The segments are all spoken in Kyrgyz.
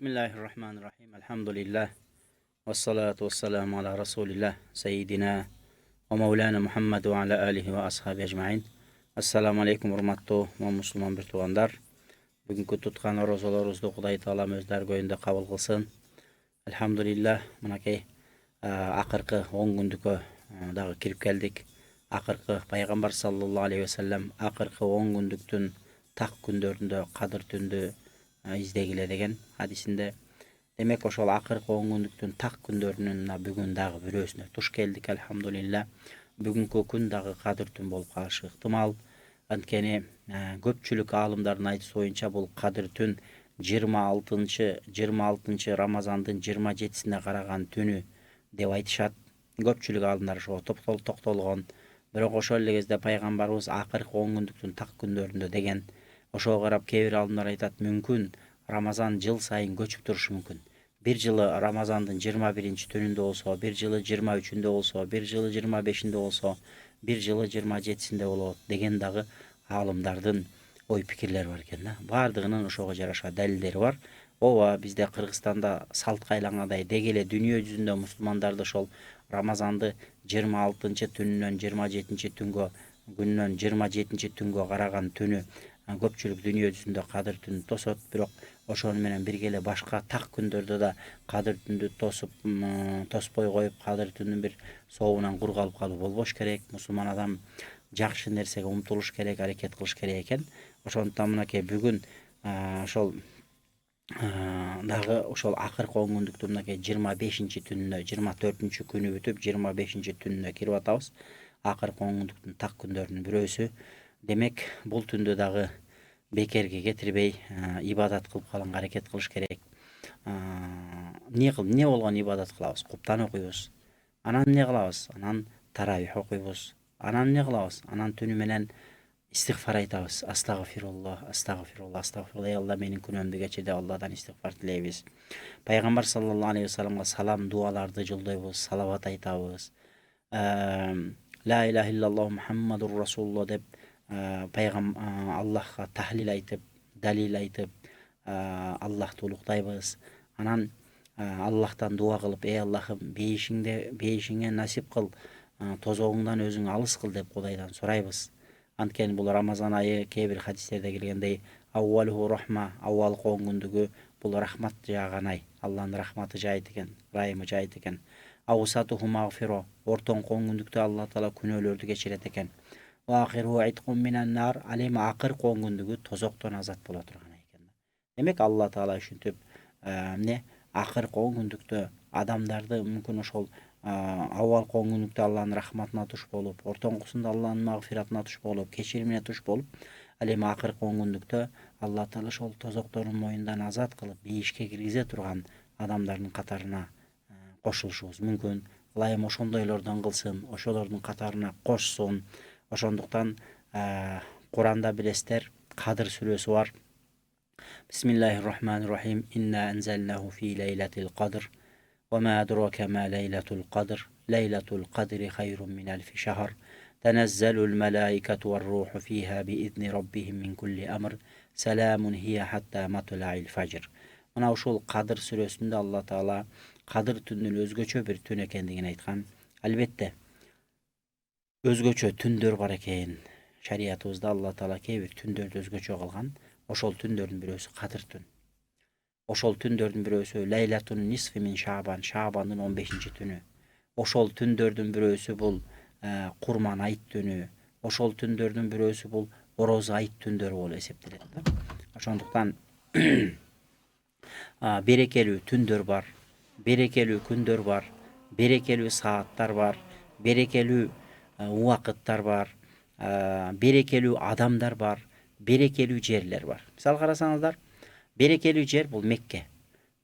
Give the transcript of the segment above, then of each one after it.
Bismillahirrahmanirrahim. Elhamdülillah. Ve salatu ve selamu ala Resulillah. Seyyidina ve Mevlana Muhammed ve ala alihi ve ashabi ecmain. Assalamu alaikum urmattu Müslüman bir tuğandar. Bugünkü tutkan orozolarımızda Kuday Taalam özler göğünde kabul kılsın. Elhamdülillah. Mınakey akırkı 10 gündükü dağı kirip geldik. Akırkı Peygamber sallallahu aleyhi ve sellem akırkı 10 gündüktün tak gündöründe kadır tündü izdegile degen hadisinde. Demek oşol akırkı 10 gündüktün tak gündörünün bugün dağı bürösüne tuş geldik elhamdülillah. Bugünkü gün dağı kadır tün bolup kalışı ıhtimal. Antkeni köpçülük alımların aytısı boyunca bul kadır tün 26. Ramazandın 27'sine karagan tünü dep aytышат. Köpçülük alımlar şo toktolgon. Bирок ошол эле кезде пайгамбарыбыз акыркы 10 күндүктүн так күндөрүндө деген. Ошого карап кээ бир алымдар айтат, мүмкүн Рамазан жыл сайын көчүп турушу мүмкүн. Bir жылы Рамазандын 21 түнүндө болсо, bir жылы 23-үндө болсо, bir жылы 25-inde болсо, bir жылы 27-синде болот деген дагы алымдардын ой пикирлери бар экен да. Бардыгынын ошого жараша далилдери бар. Ооба бизде Кыргызстанда салтка айлангандай деги эле дүйнө жүзүндө мусулмандарды ошол Рамазанды 26 түнүнөн 27 түнгө күнүнөн 27 түнгө караган түнү көпчүлүк дүйнө жүзүндө кадыр түнү тосот. Бирок ошону менен бирге эле башка так күндөрдө да кадыр түндү тоспой коюп кадыр түнүн бир сообунан кур калып калуу болбош керек. Мусулман адам жакшы нерсеге умтулуш керек, аракет кылыш керек экен. Ошондуктан мынакей бүгүн ошол дагы ошол акыркы 10 күндүктү мынакей 25-түнүнө 24 күнү бүтүп 25-түнүнө кирип атабыз. Акыркы 10 күндүктүн так күндөрүнүн бирөөсү. Демек бул түндө дагы бекерге кетирбей ибадат кылып калганга аракет кылыш керек. Не болгон ибадат кылабыз? Куптан окуйбуз. Анан не кылабыз? Анан таравих окуйбуз. Анан не кылабыз? Анан түнү менен истигфар айтабыз. Астагфируллах, астагфируллах, астагфируллах. Ey Allah менин күнөөмдү кечир деп Алладан истигфар тилейбиз. Пайгамбар саллаллаху алейхи ва салламга салам дуаларды жолдойбуз, салават айтабыз. Ла илаха иллаллах Мухаммадур Расулуллах деп Аллахка тахлил айтып, далил айтып, Аллахты улуктайбыз. Анан Аллахтан дуа кылып, ey Аллахым, бейишиңе насип кыл, тозогуңдан өзүң алыс кыл деп Кудайдан сурайбыз. Анткени бул Рамазан айы кээ бир хадистерде келгендей, аввалуху рахма, аввалкы 10 күндүгү бул рахмат жааган ай. Алланын рахматы жайыт экен, райымы жайыт экен. Аусатуху магфиро, ортоңку 10 күндүктө Алла Таала күнөөлөрдү кечирет экен. Ва ахиру айтқум минан нар, алем акыркы 10 күндүгү тозоктон азат боло турган экен. Демек Алла Таала ушинтип акыркы 10 күндүктө адамдарды мүмкүн ошол авалкы 10 күндүктө Алланын рахматына туш болуп, ортоңкусунда Алланын магфиратына туш болуп, кечиримине туш болуп, алем акыркы 10 күндүктө Алла Таала ошол тозоктордун моюндан азат кылып, бейишке киргизе турган адамдардын катарына кошулушубуз мүмкүн. Алла эми ошондойлордон кылсын, ошолордун катарына кошсун. Ошондуктан Куранда билесиздер, Кадыр сүрөсү бар. Бисмиллахиррахманиррахим. Инна анзалнаху фи лейлатил кадр. Ва ма адрака ма лейлатул кадр. Лейлатул кадри хайрун мин альфи шахр. Tenezzalul melaiketu vel ruhu fiha bi izni rabbihim min kulli amr. Selamun hiya hatta matla'il fajr. Mana ошол Кадыр сүрөсүндө Алла Таала Кадыр түнүнүн өзгөчө бир түн экендигин айткан. Албетте өзгөчө түндөр бар экен. Шариятыбызда Алла Таала кээ бир түндөрдү өзгөчө кылган. Ошол түндөрдүн бирөөсү Кадыр түн. Ошол түндөрдүн бирөөсү Лейлатун нисфи мин Шаабан, Шаабандын 15 түнү. Ошол түндөрдүн бирөөсү бул Курман айт түнү. Ошол түндөрдүн бирөөсү бул Орозо айт түндөрү болуп эсептелет. Ошондуктан берекелүү түндөр бар, берекелүү күндөр бар, берекелүү сааттар бар, берекелүү убакыттар бар, берекелүү адамдар бар, берекелүү жерлер бар. Мисал карасаңыздар, берекелүү жер бул Мекке.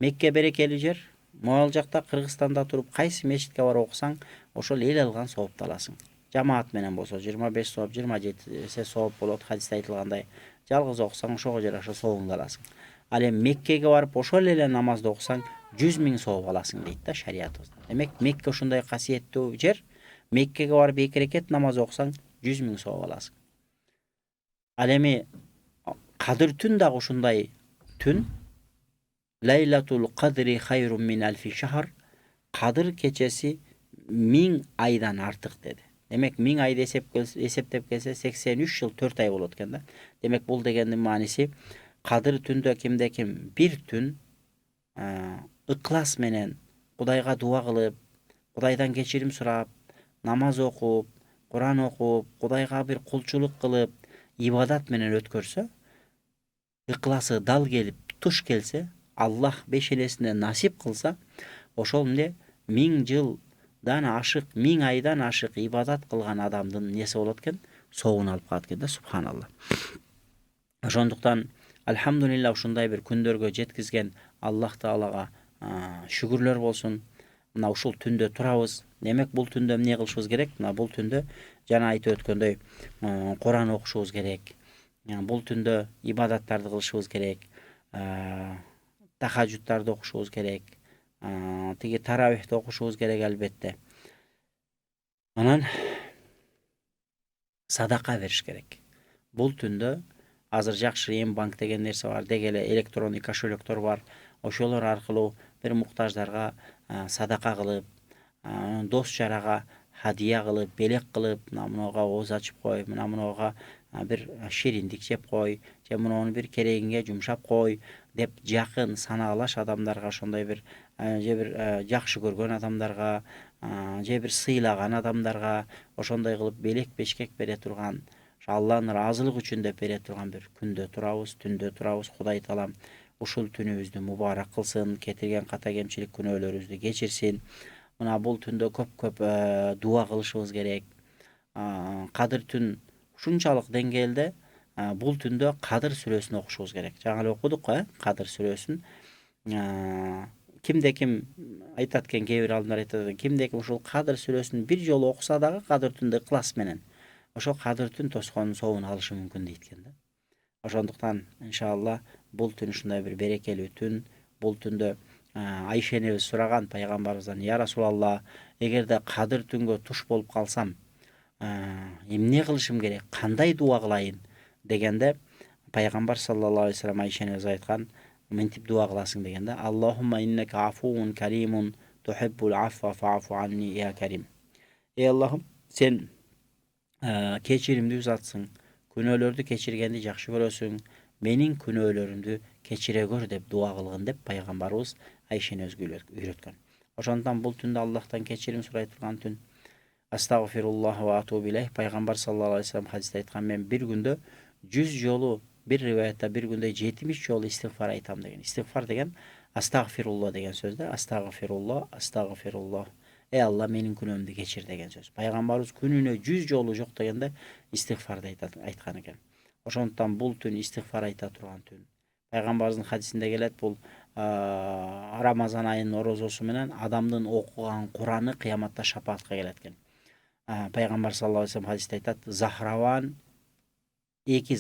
Мекке берекелүү жер. Могул жакта Кыргызстанда туруп кайсы мечитке барып окусаң, ошол эл алган соопты аласың. Жамаат менен болсо 25 сооп, 27 сооп болот, хадисте айтылгандай. Жалгыз окусаң ошого жараша соогуңду аласың. Ал эми Меккеге барып ошол эле намазды окусаң 100 000 сооп аласың дейт да шариятыбызда. Демек Мекке ушундай касиеттүү жер. Меккеге барып 2 рекет намаз окусаң 100 000 сооп аласың. Ал эми Кадыр түн дагы ушундай түн. Leylatul kadri hayrun min elfi şahr. Kadir keçesi 1000 aydan artık dedi. Demek 1000 ayda eseptep gelse 83 yıl 4 ay bolot eкен da. Demek bul degendin manisi Kadir tündö kimdekim bir tün ıklas menen Kudayga dua kılıp, Kudaydan geçirim surap, namaz okup, Kur'an okup, Kudayga bir kulçuluk kılıp, ibadat menen ötkörse, ıklası dal gelip tuş gelse, Allah beşelesinde nasip kılsa, oşol ne 1000 yıldan aşık, 1000 aydan aşık ibadat kılgan adamdın nesi bolot eken? Soğun alıp kalat eken da, subhanallah. Ошондуктан alhamdulillah ушундай bir күндөргө жеткизген Аллах Таалага шүгүрлөр болсун. Мына ушул түндө турабыз. Демек бул түндө эмне кылышыбыз керек? Мына бул түндө жана айтып өткөндөй Кур'ан окушубуз керек. Бул түндө ибадаттарды кылышыбыз керек. Тахажжудтарды окушубуз керек. Тиги таравихти окушубуз керек албетте. Анан садака бериш керек. Бул түндө азыр жакшы М-банк деген нерсе бар, деги эле электрондук кошелектор бар. Ошолор аркылуу бир муктаждарга садака кылып, дос жарага хадия кылып, белек кылып, мына мынага ооз ачып кой, мына мынага бир шириндик жеп кой, же муну бир керегиңе жумшап кой деп жакын санаалаш адамдарга, ошондой бир же бир жакшы көргөн адамдарга, же бир сыйлаган адамдарга ошондой кылып белек бешкек бере турган, Алланын ыраазылыгы үчүн деп бере турган бир күндө турабыз, түндө турабыз. Кудай Таалам ушул түнүбүздү мубарак кылсын, кетирген ката кемчилик күнөөлөрүбүздү кечирсин. Мына бул түндө көп дуа кылышыбыз керек. Кадыр түн ушунчалык деңгээлде бул түндө Кадыр сүрөсүн окушубуз керек. Жаңы эле окудук го, Кадыр сүрөсүн. Кимде ким айтат экен, кээ бир алдымдар айтат экен, кимде ким ушул Кадыр сүрөсүн бир жолу окуса дагы Кадыр түндө ыклас менен ошо Кадыр түн тосконун соогун алышы мүмкүн дейт экен да. Ошондуктан иншалла бул түн ушундай бир берекелүү түн. Бул түндө Айша энебиз сураган пайгамбарыбыздан: "Я Расулалла, эгерде Кадыр түнгө туш болуп калсам, эмне кылышым керек? Кандай дуа кылайын?" дегенде пайгамбар саллаллаху алейхи вассалам Айша энебиз айткан: "Мынтип дуа кыласың" дегенде: "Аллахумма иннека афуун каримун тухиббул афва фаъфу анни я карим." Ey Allah'ım, sen kechirimli zatсың, күнөөлөрдү кечиргенди жакшы көрөсүң, менин күнөөлөрүмдү кечире көр деп дуа кылгын деп пайгамбарыбыз Айша энебизге үйрөткөн. Ошондуктан бул түндө Аллахтан кечирим сурай турган түн. Астагфируллах ва атубу илейх. Пайгамбар саллаллаху алейхи вассалам хадисте айткан: "Мен бир күндө 100 жолу, бир риваятта бир күндө 70 жолу истигфар айтам" деген. Истигфар деген астагфирулла деген сөз да. Астагфирулла, астагфирулла. Ey Allah, менин күнөөмдү кечир деген сөз. Пайгамбарыбыз күнүнө 100 жолу жок дегенде истигфарды айткан экен. Ошондуктан бул түн истигфар айта турган түн. Пайгамбарыбыздын хадисинде келет, бул Рамазан айынын орозосу менен адамдын окуган Кур'аны кыяматта шапаатка келет экен. Пайгамбар саллаллаху алейхи вассалам хадисте айтат: "Захраван эки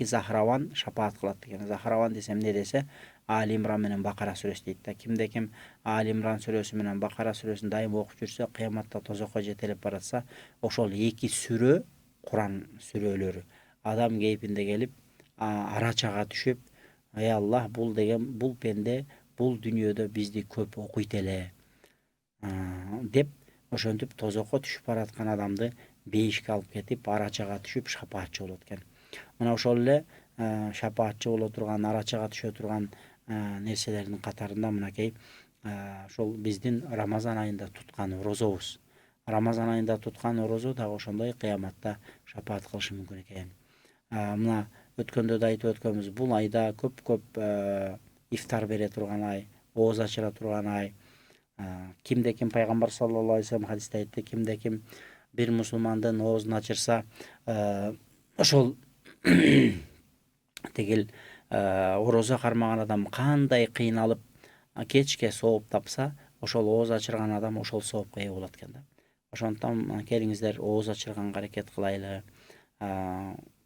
Захраван шапаат кылат" деген. Захраван десе эмне десе, Али Имран менен Бакара сүрөсү дейт да. Кимде ким Али Имран сүрөсү менен Бакара сүрөсүн дайым окуп жүрсө, кыяматта тозокко жетелеп баратса, ошол эки сүрө, Кур'ан сүрөлөрү адам кейпинде келип, арачага түшүп, "Ey Allah, бул деген бул пенде бул дүйнөдө бизди көп окуйт эле" деп ошентип тозокко түшүп бараткан адамды бейишке алып кетип, арачага түшүп шапаатчы болот экен. Мына ошол эле шапаатчы боло турган, арачага түшө турган нерселердин катарында мынакей ошол биздин Рамазан айында туткан орозобуз. Рамазан айында туткан орозо дагы ошондой кыяматта шапаат кылышы мүмкүн экен. Мына өткөндө да айтып өткөнбүз, бул айда көп ифтар бере турган ай, ооз ачыра турган ай. Кимде ким пайгамбар саллаллаху алейхи вассалам хадисте айтты, кимде ким бир мусулмандын оозун ачырса, ошол тигил орозо кармаган адам кандай кыйналып кечке сооп тапса, ошол ооз ачырган адам ошол соопко ээ болот экен да. Ошондуктан келиңиздер, ооз ачырганга аракет кылайлы.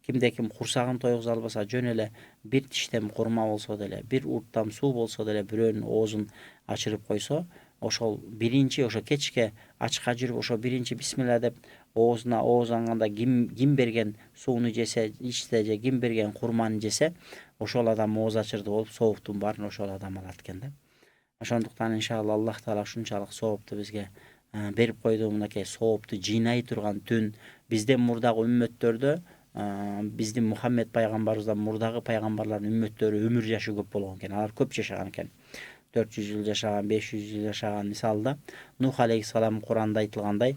Кимде ким курсагын тойгуза албаса, жөн эле бир тиштем курма болсо деле, бир урттам суу болсо деле бирөөнүн оозун ачырып койсо, ошол биринчи, ошо кечке ачка жүрүп, ошо биринчи бисмилла деп оозуна ооз анганда ким берген сууну жесе, ичсе же ким берген курманы жесе, ошол адам ооз ачырды болуп сооптун баарын ошол адам алат экен да. Ошондуктан иншалла Аллах Таала ушунчалык соопту бизге берип койду. Мынакей соопту жыйнай турган түн. Бизден мурдагы үммөттөрдө биздин Мухаммед пайгамбарыбыздан мурдагы пайгамбарлардын үммөттөрү өмүр жашы көп болгон экен. Алар көп жашаган экен. 400 жыл жашаган, 500 жыл жашаган. Мисалда Нух алейхиссалам Куранда айтылгандай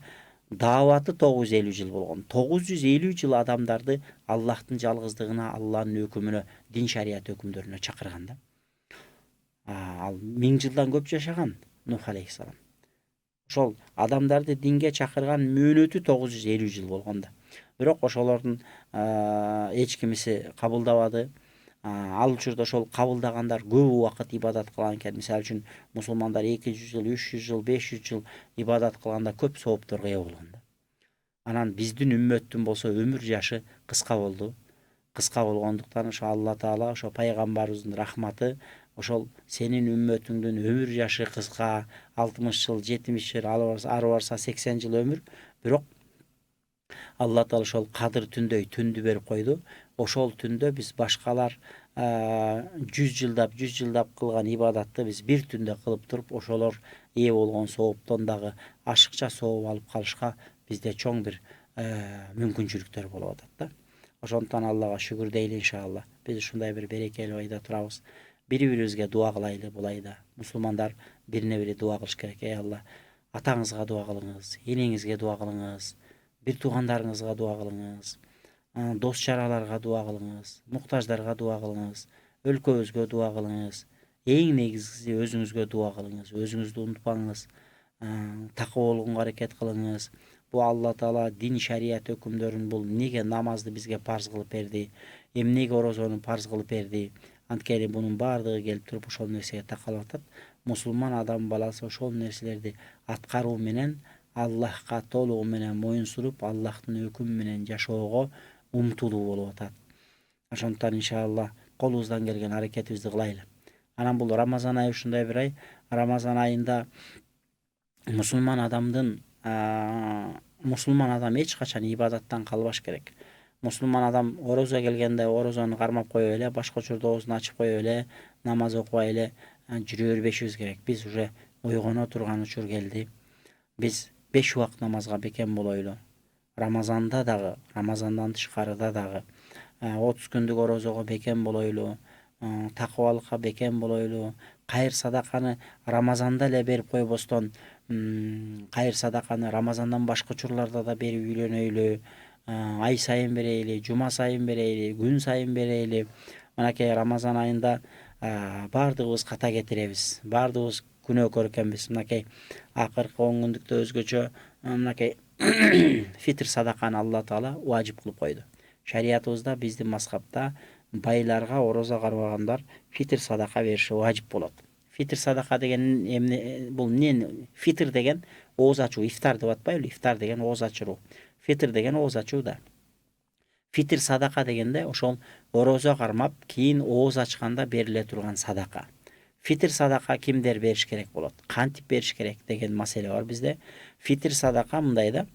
дааваты 950 жыл болгон. 950 жыл адамдарды Аллахтын жалгыздыгына, Алланын өкүмүнө, дин шарият өкүмдөрүнө чакырган да. Ал 1000 жылдан көп жашаган Нух алейхиссалам. Ошол адамдарды динге чакырган мөөнөтү 950 жыл болгон да. Бирок ошолордун эч кимиси кабылдабады. Ал учурда ошол кабылдагандар көп убакыт ибадат кылган экен. Мисалы үчүн мусулмандар 200 жыл, 300 жыл, 500 жыл ибадат кылганда көп соопторго ээ болгон да. Анан биздин үммөттүн болсо өмүр жашы кыска болду. Кыска болгондуктан ошо Алла Таала ошо пайгамбарыбыздын рахматы ошол сенин үммөтүңдүн өмүр жашы кыска, 60 жыл, 70 жыл, ары барса 80 жыл өмүр. Бирок Алла Таала ошол кадыр түндөй түндү берип койду. Ошол түндө биз башкалар 100 жылдап кылган ибадатты биз бир түндө кылып туруп, ошолор ээ болгон сооптон дагы ашыкча сооп алып калышка бизде чоң бир мүмкүнчүлүктөр болуп атат да. Ошондуктан Аллага шүгүр дейли иншалла. Биз ушундай бир берекелүү айда турабыз. Бири-бирибизге дуа кылайлы бул айда. Мусулмандар бирине бири дуа кылыш керек. Эй Алла, атаңызга дуа кылыңыз, энеңизге дуа кылыңыз, бир туугандарыңызга дуа кылыңыз, дос жараларга дуа кылыңыз, муктаждарга дуа кылыңыз, өлкөбүзгө дуа кылыңыз. Эң негизгиси өзүңүзгө дуа кылыңыз, өзүңүздү унутпаңыз, такыба болгонго аракет кылыңыз. Бул Алла Таала дин шарият өкүмдөрүн бул неге намазды бизге парз кылып берди, эмнеге орозону парз кылып берди. Анткени бунун баардыгы келип туруп ошол нерсеге такалып атат. Мусулман адам баласы ошол нерселерди аткаруу менен Аллахка толугу менен моюн сунуп, Аллахтын өкүмү менен жашоого умтулуу болуп атат. Ошондуктан иншалла колубуздан келген аракетибизди кылайлы. Анан бул Рамазан айы ушундай бир ай. Рамазан айында мусулман адам эч качан ибадаттан калбаш керек. Мусулман адам орозо келгенде орозону кармап коюп эле, башка учурда оозун ачып коюп эле, намаз окубай эле жүрө бербешибиз керек. Биз уже ойгоно турган учур келди. Биз 5 убакыт намазга бекем болойлу. Рамазанда дагы, Рамазандан тышкарыда дагы 30 күндүк орозого бекем болойлу, такыбалыкка бекем болойлу. Кайыр садаканы Рамазанда эле берип койбостон, кайыр садаканы Рамазандан башка учурларда да берип үйлөнөйлү. Ай сайын берейли, жума сайын берейли, күн сайын берейли. Мынакей Рамазан айында баардыгыбыз ката кетиребиз. Баардыгыбыз күнөөкөр экенбиз. Мынакей акыркы 10 күндүктө өзгөчө мынакей фитр садаканы Алла Таала важип кылып койду. Шариятыбызда биздин мазхабта байларга орозо кармагандар фитр садака бериши важип болот. Фитр садака деген эмне? Бул эмне? Фитр деген ооз ачуу, ифтар деп атпайбы? Ифтар деген ооз ачыруу. Фитр деген ооз ачуу да. Фитр садака дегенде ошол орозо кармап, кийин ооз ачканда бериле турган садака. Фитр садака кимдер бериш керек болот? Кантип бериш керек деген маселе бар бизде. Фитр садака мындай да.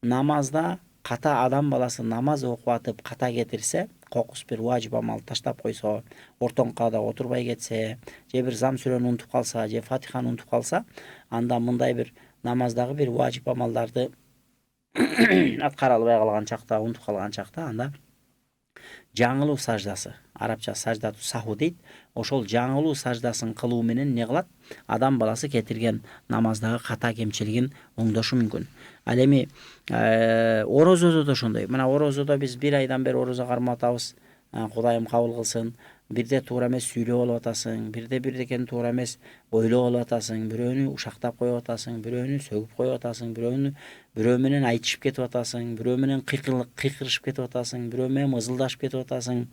Намазда ката адам баласы намаз окуп атып ката кетирсе, кокус бир важип амал таштап койсо, ортоңкада отурбай кетсе, же бир зам сүрөнү унутуп калса, же Фатиханы унутуп калса, анда мындай бир намаздагы бир важип амалдарды аткара албай калган чакта, унутуп калган чакта анда жаңылуу саждасы, арабча саждату саху дейт. Ошол жаңылуу саждасын кылуу менен не кылат? Адам баласы кетирген намаздагы ката кемчилигин оңдошу мүмкүн. Ал эми орозодо да ошондой. Мына орозодо биз бир айдан бери орозо кармап атабыз. Кудайым кабыл кылсын. Бирде туура эмес сүйлөп алып атасың, бирде бирдекени туура эмес ойлоп алып атасың, бирөөнү ушактап коюп атасың, бирөөнү сөгүп коюп атасың, бирөө менен айтышып кетип атасың, бирөө менен кыйкырышып кетип атасың, бирөө менен мызылдашып кетип атасың.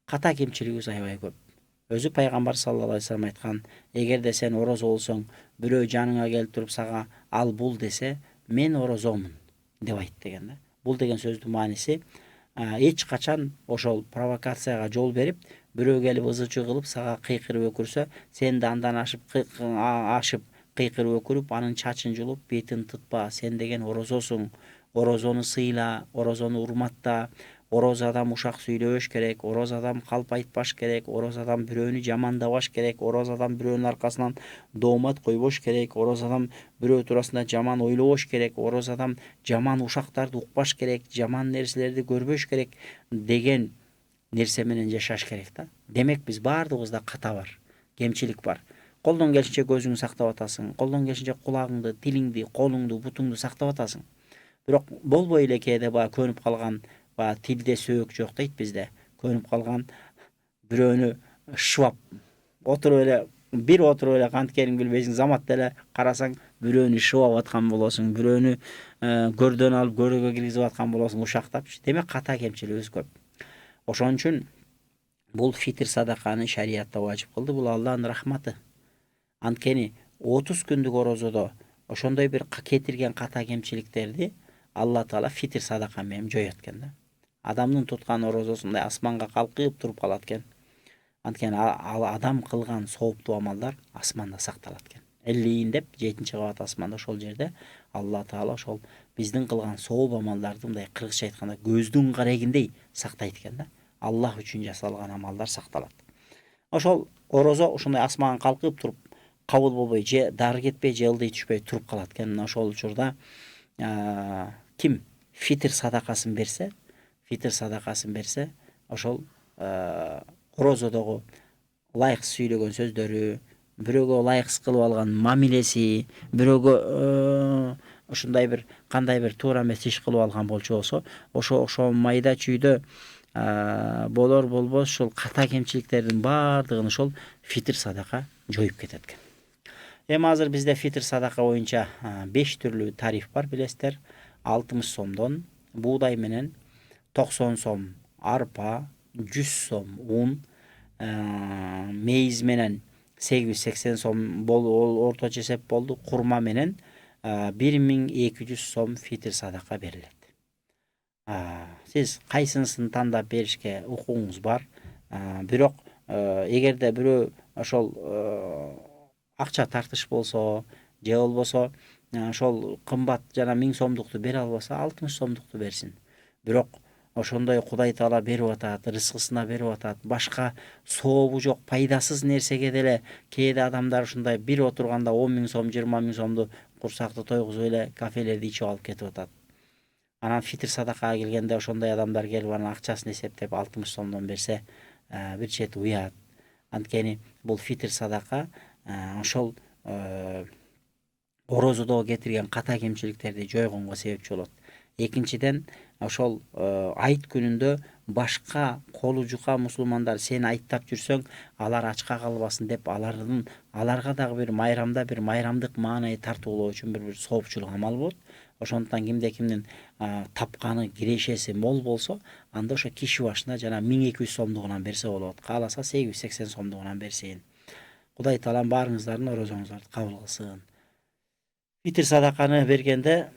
Ката кемчилигибиз аябай көп. Өзү пайгамбар саллаллаху алейхи вассалам айткан, эгерде сен орозо болсоң, бирөө жаныңа келип туруп сага ал бул десе, мен орозомун деп айт деген да. Бул деген сөздүн мааниси эч качан ошол провокацияга жол берип, бирөө келип ызы-чуу кылып сага кыйкырып өкүрсө, сен да андан ашып кыйкырып өкүрүп, анын чачын жулуп, бетин тытпа. Сен деген орозосуң. Орозону сыйла, орозону урматта. Oroz adam uşak süйлөбөш керек, oroz adam калп айтпаш керек, oroz adam бирөөнү жамандабаш керек, oroz адам бирөөнүн аркасынан доомат койбош керек, oroz адам бирөө туурасында жаман ойлобош керек, oroz адам жаман ушактарды укпаш керек, жаман нерселерди көрбөш керек деген нерсе менен жашаш керек да. Демек биз баардыгыбызда ката бар, кемчилик бар. Колдон келишинче көзүңдү сактап атасың, колдон келишинче кулагыңды, тилиңди, колуңду, бутуңду сактап атасың. Бирок болбой эле кээде баягы көнүп калган, баягы тилде сөөк жок дейт бизде. Көнүп калган бирөөнү шыбап отуруп эле, бир отуруп эле канткенин билбейсиң, замат эле карасаң бирөөнү шыбап аткан болосуң, бирөөнү көрдөн алып көрөгө киргизип аткан болосуң ушактапчы. Демек ката кемчилигибиз көп. Ошон үчүн бул фитр садаканы шариятта важип кылды. Бул Аллахтын рахматы. Анткени 30 күндүк орозодо ошондой бир кетирген ката кемчиликтерди Алла Таала фитр садака менен жоёт экен да. Адамдын туткан орозосундай асманга калкып туруп калат экен. Анткени ал адам кылган сооптуу амалдар асманда сакталат экен. Эллиин деп 7-кабат асманда ошол жерде Алла Таала ошол биздин кылган сооп амалдарды мындай кыргызча айтканда көздүн карегиндей сактайт экен да. Аллах үчүн жасалган амалдар сакталат. Ошол орозо ошондой асманга калкып туруп кабыл болбой, же дары кетпей, же ылдый түшпөй туруп калат экен. Мына ошол учурда ким фитр садакасын берсе, ошол орозодогу ылайыксыз сүйлөгөн сөздөрү, бирөөгө ылайыксыз кылып алган мамилеси, бирөөгө ушундай бир кандай бир туура эмес иш кылып алган болчу болсо, ошо майда чүйдө болор болбос ушул ката кемчиликтердин баардыгын ошол фитр садака жоюп кетет экен. Эми азыр бизде фитр садака боюнча 5 түрлүү тариф бар, билесиздер. 60 сомдон буудай менен, 90 сом арпа, 100 сом ун, мейиз менен 880 сом орточо эсеп болду. Курма менен 1200 сом фитр садака берилет. Сиз кайсынысын тандап беришке укугуңуз бар. Бирок эгерде бирөө ошол акча тартыш болсо, же болбосо ошол кымбат жана 1000 сомдукту бере албаса, 60 сомдукту берсин. Бирок ошондой Кудай Таала берип атат, рызкысына берип атат. Башка сообу жок, пайдасыз нерсеге деле кээде адамдар ушундай бир отурганда 10 000 сом, 20 000 сомду курсакты тойгузуп эле кафелерди ичип алып кетип атат. Анан фитр садакага келгенде ошондой адамдар келип анан акчасын эсептеп 60 сомдон берсе, бир чети уят. Анткени бул фитр садака ошол орозодо кетирген ката кемчиликтерди жойгонго себепчи болот. Экинчиден, ошол айт күнүндө башка колу жука мусулмандар сени айттап жүрсөң, алар ачка калбасын деп, аларга дагы бир майрамда бир майрамдык маанай тартуулоо үчүн бир соопчулук амал болот. Ошондуктан кимде кимдин тапканы, кирешеси мол болсо, анда ошо киши башына жана 1200 сомдугунан берсе болот. Кааласа 880 сомдугунан берсин. Кудай Таалам баарыңыздардын орозоңуздарды кабыл кылсын. Фитр садаканы бергенде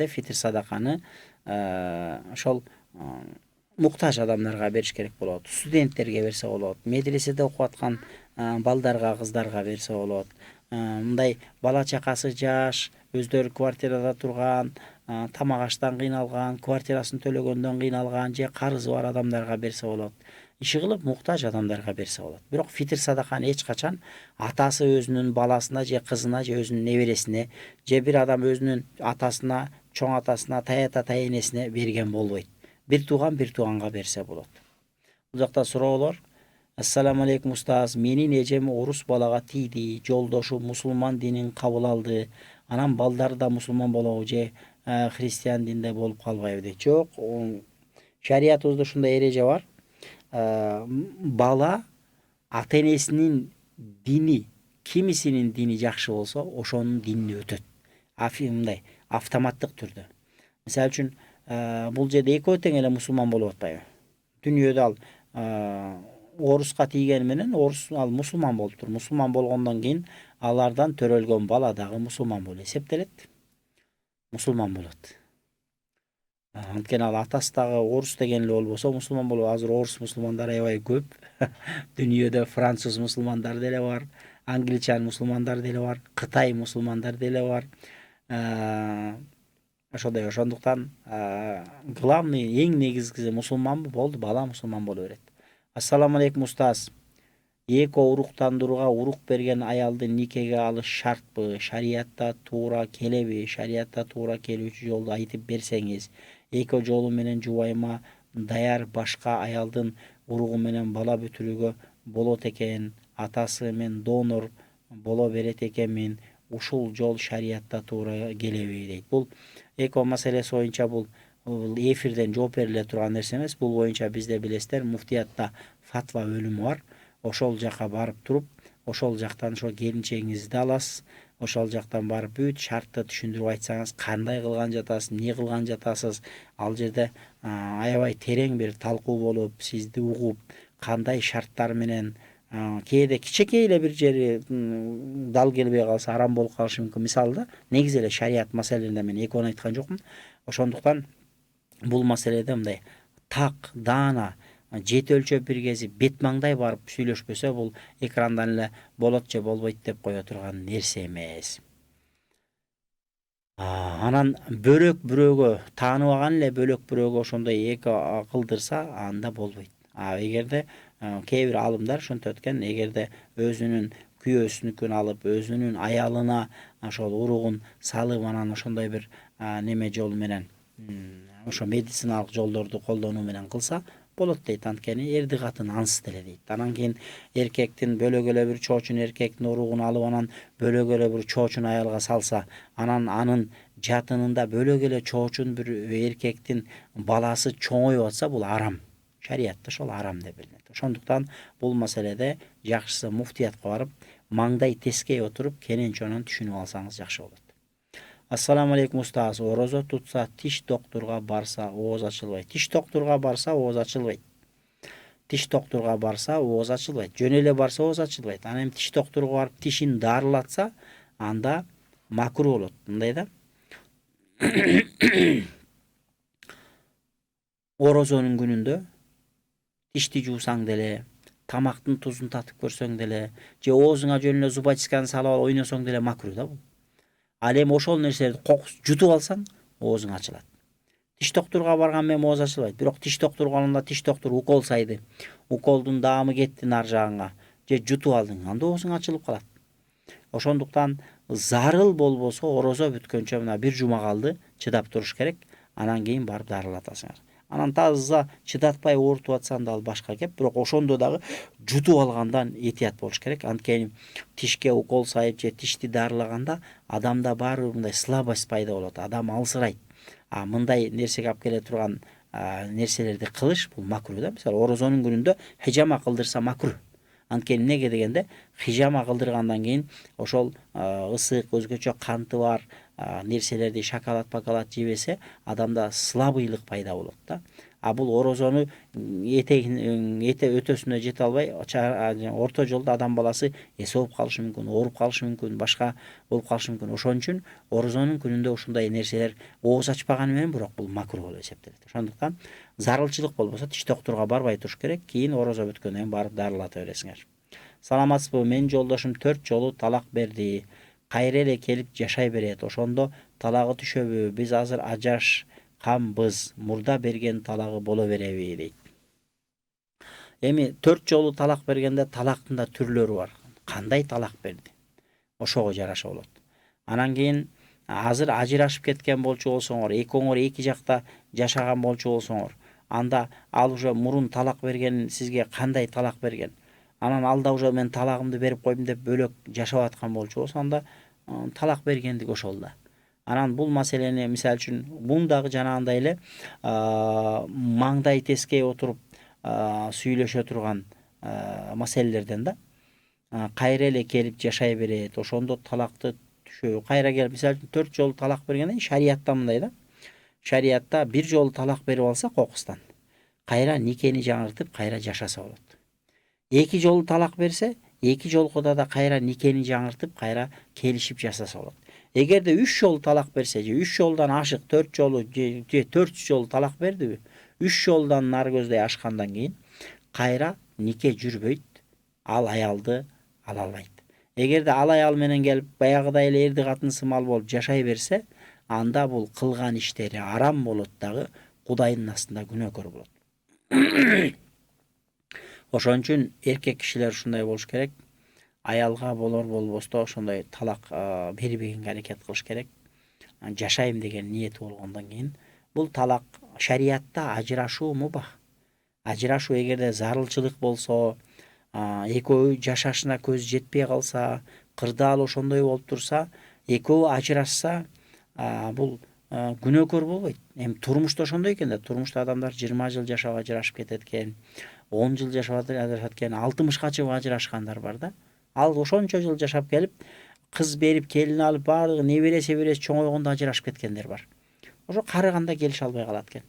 фитр садаканы ошол муктаж адамдарга бериш керек болот. Студенттерге берсе болот, медреседе окуп аткан балдарга, кыздарга берсе болот. Мындай бала чакасы жаш, өздөрү квартирада турган, тамак аштан кыйналган, квартирасын төлөгөндөн кыйналган же карызы бар адамдарга берсе болот. Иши кылып муктаж адамдарга берсе болот. Бирок фитр садаканы эч качан атасы өзүнүн баласына же кызына же өзүнүн небересине же бир адам өзүнүн атасына, чоң атасына, таянесине берген болбойт. Бир тууганга берсе болот. Бул жакта суроолор. Ассаламу алейкум устаз. Менин эжем орус балага тийди. Жолдошу мусулман динин кабыл алды. Анан балдары да мусулман болобу же христиан динде болуп калбайбы дейт. Жок, шариятыбызда ушундай эреже бар. Бала ата-энесинин дини, кимисинин дини жакшы болсо, ошонун динине өтөт. Мындай автоматтык түрдө. Мисалы үчүн, бул жерде экөө тең эле мусулман болуп атпайбы? Дүйнөдө ал оруска тийгени менен ал мусулман болуптур. Мусулман болгондон кийин алардан төрөлгөн бала дагы мусулман болуп эсептелет. Мусулман болот. Анткени ал атасы дагы орус деген эле болбосо мусулман болот. Азыр орус мусулмандары аябай көп. Дүйнөдө француз мусулмандары деле бар, англичан мусулмандары деле бар, Кытай мусулмандары деле бар. Ошондуктан главный эң негизгиси мусулманбы болду, бала мусулман боло берет. Ассаламу алейкум устаз. Эки уруктандырууга урук берген аялды никеге алыш шартпы? Шариятта туура келеби? Шариятта туура келүүчү жолду айтып берсеңиз. Эки жолу менен жубайма даяр башка аялдын уругу менен бала бүтүрүүгө болот экен. Атасы мен донор боло берет экенмин. Ушул жол шариятта туура келеби дейт. Бул эко маселеси боюнча бул эфирден жооп бериле турган нерсе эмес. Бул боюнча бизде билесиздер, муфтиятта фатва бөлүмү бар. Ошол жака барып туруп, ошол жактан ошо келинчегиңизди аласыз. Ошол жактан барып бүт шартты түшүндүрүп айтсаңыз, кандай кылган жатасыз, эмне кылган жатасыз. Ал жерде аябай терең бир талкуу болуп, сизди угуп, кандай шарттар менен кээде кичинекей эле бир жери дал келбей калса арам болуп калышы мүмкүн. Мисалы да, негизи эле шарият маселелеринде мен экөөнү айткан жокмун. Ошондуктан бул маселеде мындай так, даана, жети өлчөп бир кези бет маңдай барып сүйлөшпөсө, бул экрандан эле болот же болбойт деп кое турган нерсе эмес. Анан бөлөк бирөөгө тааныбаган эле бөлөк бирөөгө ошондой эки кылдырса, анда болбойт. Эгерде кээ бир алымдар ошентип өткөн, эгерде өзүнүн күйөөсүнүкүн алып, өзүнүн аялына ошол уругун салып, анан ошондой бир неме жол менен, ошо медициналык жолдорду колдонуу менен кылса болот дейт. Анткени эрди катын ансыз деле дейт. Анан кийин эркектин бөлөк эле бир чоочун эркектин уругун алып, анан бөлөк эле бир чоочун аялга салса, анан анын жатынында бөлөк эле чоочун бир эркектин баласы чоңоюп атса, бул арам. Шариятта ошол арам деп билинет. Ошондуктан бул маселеде жакшысы муфтиятка барып, маңдай тескей отуруп, кенен чонон түшүнүп алсаңыз жакшы болот. Ассаламу алейкум устаз. Орозо тутса, тиш доктурга барса ооз ачылбайт. Тиш доктурга барса ооз ачылбайт. Тиш доктурга барса ооз ачылбайт. Жөн эле барса ооз ачылбайт. Анан эми тиш доктурга барып тишин дарылатса, анда макруh болот. Мындай да. Орозонун күнүндө тишти жуусаң деле, тамактын тузун татып көрсөң деле, же оозуңа жөн эле зубочистканы салып алып ойносоң деле макруh да бул. Ал эми ошол нерселерди кокус жутуп алсаң, оозуң ачылат. Тиш доктурга барган менен ооз ачылбайт. Бирок тиш доктурга барганда тиш доктур укол сайды. Уколдун даамы кетти нар жагыңа, же жутуп алдың, анда оозуң ачылып калат. Ошондуктан зарыл болбосо орозо бүткөнчө мына бир жума калды, чыдап туруш керек. Анан кийин барып дарылатасыңар. Анан таза чыдатпай оорутуп атса, анда ал башка кеп, бирок ошондо дагы жутуп алгандан этият болуш керек. Анткени тишке укол сайып же тишти дарылаганда адамда баары мындай слабость пайда болот. Адам алсырайт. Мындай нерсеге алып келе турган нерселерди кылыш бул макруh да. Мисалы орозонун күнүндө хижама кылдырса макруh. Анткени эмнеге дегенде, хижама кылдыргандан кийин ошол ысык, өзгөчө канты бар нерселерди шоколад жебесе, адамда слабыйлык пайда болот да. Бул орозону эте өтөсүнө жете албай, орто жолдо адам баласы эсоп калышы мүмкүн, ооруп калышы мүмкүн, башка болуп калышы мүмкүн. Ошон үчүн орозонун күнүндө ушундай нерселер ооз ачпаганы менен бирок бул макруh болуп эсептелет. Ошондуктан зарылчылык болбосо тиш доктурга барбай туруш керек. Кийин орозо бүткөндөн кийин барып дарылата бересиңер. Саламатсызбы? Менин жолдошум 4 жолу талак берди. Кайра эле келип жашай берет. Ошондо талагы түшөбү? Биз азыр ажырашканбыз. Мурда берген талагы боло береби дейт. Эми 4 жолу талак бергенде талактын да түрлөрү бар. Кандай талак берди? Ошого жараша болот. Анан кийин азыр ажырашып кеткен болчу болсоңор, экөөңөр эки жакта жашаган болчу болсоңор, анда ал уже мурун талак берген сизге кандай талак берген? Анан алда уже мен талагымды берип койдум деп бөлөк жашап аткан болчу болсо, анда талак бергендик ошол да. Анан бул маселени мисалы үчүн бундагы жанагындай эле маңдай тескей отуруп сүйлөшө турган маселелерден да. Кайра эле келип жашай берет. Ошондо талакты түшөбү? Кайра келип мисалы үчүн 4 жолу талак бергенде шариятта мындай да. Шариятта бир жолу талак берип алса кокустан, кайра никени жаңыртып кайра жашаса болот. 2 жолу талак берсе, 2 жолкуда да кайра никени жаңыртып кайра келишип жасаса болот. Эгерде 3 жолу талак берсе, же 3 жолдан ашык 4 жолу же 4 жолу талак бердиби, 3 жолдан нары көздөй ашкандан кийин кайра нике жүрбөйт, ал аялды ала албайт. Эгерде ал аял менен келип баягыдай эле эрди катын сымал болуп жашай берсе, анда бул кылган иштери арам болот дагы, Кудайдын астында күнөөкөр болот. Ошон үчүн эркек кишилер ушундай болуш керек. Аялга болор болбосто ошондой талак бербегенге аракет кылыш керек. Жашайм деген ниети болгондон кийин бул талак шариатта ажырашуу мубах. Ажырашуу эгерде зарылчылык болсо, экөө жашашына көз жетпей калса, кырдаал ошондой болуп турса, экөө ажырашса, бул күнөөкөр болбойт. Эми турмушта ошондой экен да. Турмушта адамдар 20 жыл жашап ажырашып кетет экен, 10 жыл жашап ажырашат экен, 60га чыгып ажырашкандар бар да. Ал ошончо жыл жашап келип, кыз берип, келин алып, баардыгы небересе чоңойгондо ажырашып кеткендер бар. Ошо карыганда келише албай калат экен.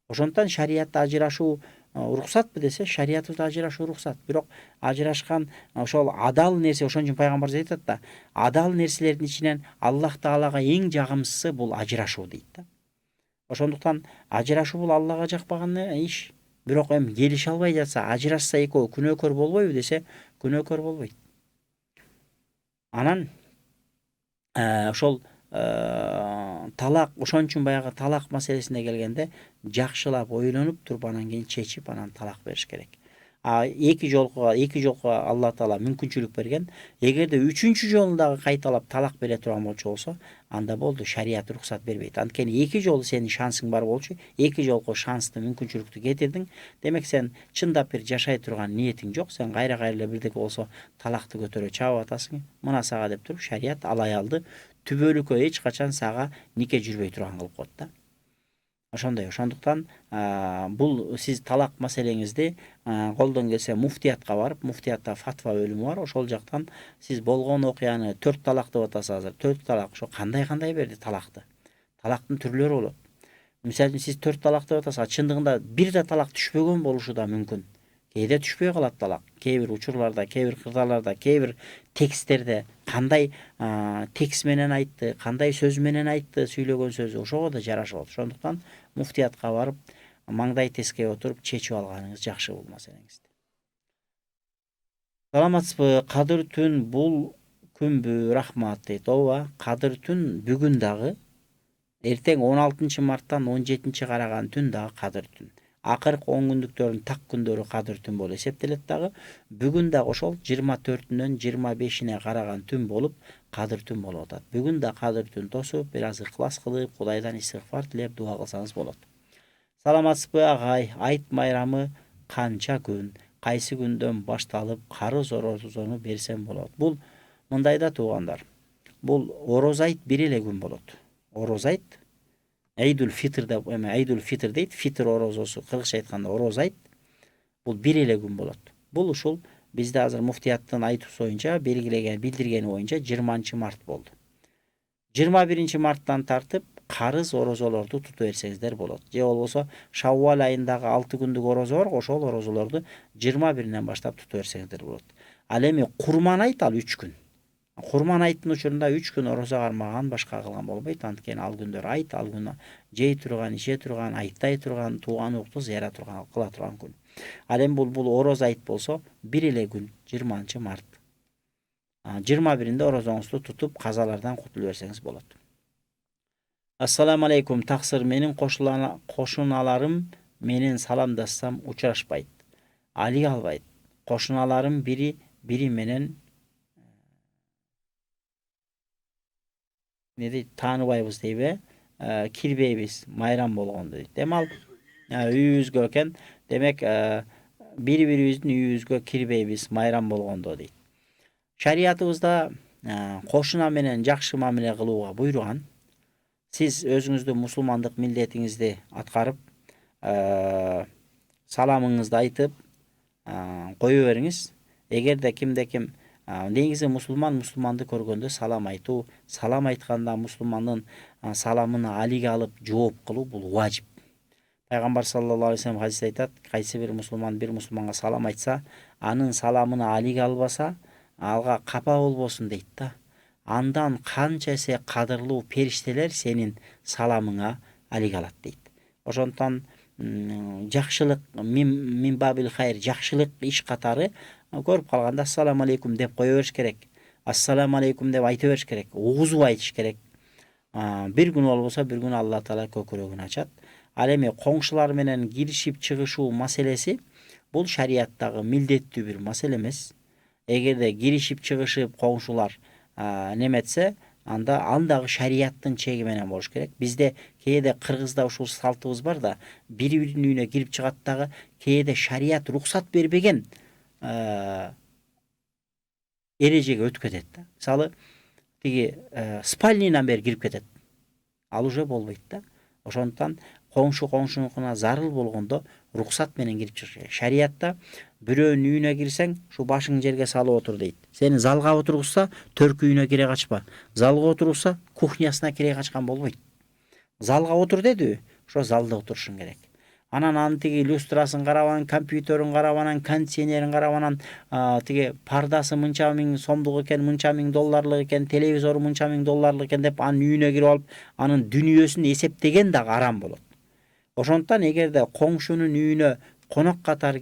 Ошондон шариатта ажырашуу уруксатпы десе, шариятыбызда ажырашуу уруксат. Бирок ажырашкан ошол адал нерсе, ошон үчүн пайгамбарыбыз айтат да, адал нерселердин ичинен Аллах Таалага эң жагымсызы бул ажырашуу дейт да. Ошондуктан ажырашуу бул Аллага жакпаган иш. Бирок эми келише албай жатса, ажырашса экөө күнөөкөр болбойбу десе, күнөөкөр болбойт. Анан ошол талак, ошон үчүн баягы талак маселесине келгенде жакшылап ойлонуп туруп анан кийин чечип анан талак бериш керек. Эки жолку Алла Таала мүмкүнчүлүк берген. Эгерде үчүнчү жолун дагы кайталап талак бере турган болчу болсо, анда болду, шарият уруксат бербейт. Анткени эки жолу сенин шансың бар болчу, эки жолку шансты, мүмкүнчүлүктү кетирдиң. Демек сен чындап бир жашай турган ниетиң жок. Сен кайра эле бирдеке болсо талакты көтөрө чабып атасың. Мына сага деп туруп шарият ал аялды түбөлүккө эч качан сага нике жүрбөй турган кылып коет да. Ошондой. Ошондуктан бул сиз талак маселеңизди колдон келсе муфтиятка барып, муфтиятта фатва бөлүмү бар. Ошол жактан сиз болгон окуяны 4 талак деп атасыз азыр. 4 талак. Ошо кандай берди талакты? Талактын түрлөрү болот. Мисалы үчүн сиз 4 талак деп атасыз, чындыгында бир да талак түшпөгөн болушу да мүмкүн. Кээде түшпөй калат талак. Кээ бир учурларда, кээ бир кырдааларда, кээ бир тексттерде кандай текст менен айтты, кандай сөз менен айтты, сүйлөгөн сөзү ошого да жараша болот. Ошондуктан муфтиятка барып, маңдай тескей отуруп чечип алганыңыз жакшы бул маселеңизди. Саламатсызбы? Кадыр түн бул күнбү? Рахмат дейт. Ооба, кадыр түн бүгүн дагы. Эртең 16 марттан 17 караган түн дагы кадыр түн. Акыркы 10 күндүктөрдүн так күндөрү кадыр түн болуп эсептелет дагы. Бүгүн дагы ошол 24-нөн 25-ине караган түн болуп кадыр түн болуп атат. Бүгүн да кадыр түн тосуп, бир аз ыхлас кылып, Кудайдан истигфар тилеп дуа кылсаңыз болот. Саламатсызбы агай? Айт майрамы канча күн? Кайсы күндөн башталып карыз орозону берсем болот? Бул мындай да туугандар. Бул ороз айт бир эле күн болот. Ороз айт Эйдул Фитр деп, Эйдул Фитр дейт. Фитр орозосу, кыргызча айтканда ороз айт. Бул бир эле күн болот. Бул ушул бизде азыр муфтияттын айтуусу боюнча билдиргени боюнча 20 март болду. 21 марттан тартып карыз орозолорду тута берсеңиздер болот. Же болбосо Шаввал айындагы 6 күндүк орозо бар, ошол орозолорду 21-ден баштап тута берсеңиздер болот. Ал эми Курман айт ал 3 күн. Курман айттын учурунда 3 күн орозо кармаган башка кылган болбойт. Анткени ал күндөр айт, ал күн жей турган, иче турган, айттай турган, тууган укту зыяра турган, кыла турган күн. Ал эми бул ороз айт болсо бир эле күн 20 март. 21-inde орозоңузду тутуп казалардан кутулуп берсеңиз болот. Ассаламу алейкум. Таксыр, менин кошуналарым менен саламдассам учурашпайт. Алик албайт. Кошуналарым бири менен не дейт, тааныбайбыз дейби, кирбейбиз, майрам болгондо дейт. Эми ал үйүбүзгө экен. Демек бири-бирибиздин үйүбүзгө кирбейбиз, майрам болгондо дейт. Шариятыбызда кошуна менен жакшы мамиле кылууга буйруган. Сиз өзүңүздүн мусулмандык милдетиңизди аткарып, саламыңызды айтып кое бериңиз. Эгерде кимде-ким негизи мусулманды көргөндө салам айтуу, салам айтканда мусулмандын саламына алиге алып жооп кылуу бул важип. Пайгамбар саллаллаху алейхи вассалам хадисте айтат, кайсы бир мусулманга салам айтса, анын саламына алиге албаса, алга капа болбосун дейт да. Андан канча эсе кадырлуу периштелер сенин саламыңа алиге алат дейт. Ошондон жакшылык мин бабил хайр, жакшылык иш катары көрүп калганда ассаламу алейкум деп кое бериш керек. Ассаламу алейкум деп айта бериш керек. Угузуп айтыш керек. Bir gün болбосо bir gün Алла Таала көкүрөгүн ачат. Ал эми коңшулар менен киришип чыгышуу маселеси бул шарияттагы милдеттүү бир маселе эмес. Эгерде киришип чыгышып коңшулар неметсе, анда андагы шарияттын чеги менен болуш керек. Бизде кээде Кыргызда ушул салтыбыз бар да, бири-биринин үйүнө кирип чыгат дагы кээде шарият руксат бербеген эрежеге өтүп кетет да. Мисалы, тиги спальнинан бери кирип кетет. Ал уже болбойт да. Ошондуктан коңшу коңшунукуна зарыл болгондо руксат менен кирип чыгыш керек. Шариятта бирөөнүн үйүнө кирсең, шу башың жерге салып отур дейт. Сени залга отургузса, төркү үйүнө кире качпа. Залга отургузса, кухнясына кире качкан болбойт. Залга отур дедиби? Ошо залда отурушуң керек. Анан анын тиги люстрасын карабан, компьютерин карабан, кондиционерин карабан, тиги пардасы мынча миң сомдук экен, мынча миң долларлык экен, телевизору мынча миң долларлык экен деп анын үйүнө кирип алып, анын дүнүйөсүн эсептеген дагы арам болот. Ошондуктан эгерде коңшунун үйүнө конок катары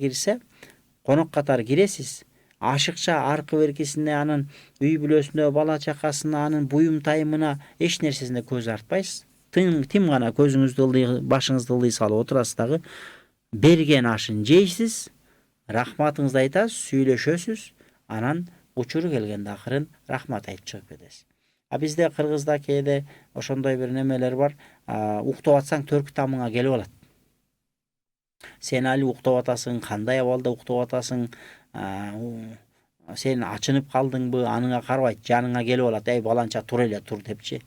киресиз, ашыкча аркы беркисине, анын үй бүлөсүнө, бала чакасына, анын буюм тайымына эч нерсесине көз артпайсыз. Тим гана көзүңүздү башыңызды ылдый салып отурасыз дагы, берген ашын жейсиз, рахматыңызды айтасыз, сүйлөшөсүз, анан учуру келгенде акырын рахмат айтып чыгып кетесиз. Бизде Кыргызда кээде ошондой бир немелер бар. Уктап атсаң төркү тамыңа келип алат. Сен али уктап атасың, кандай абалда уктап атасың, сен ачынып калдыңбы, аныңа карабайт, жаныңа келип алат. Эй баланча тур эле тур депчи.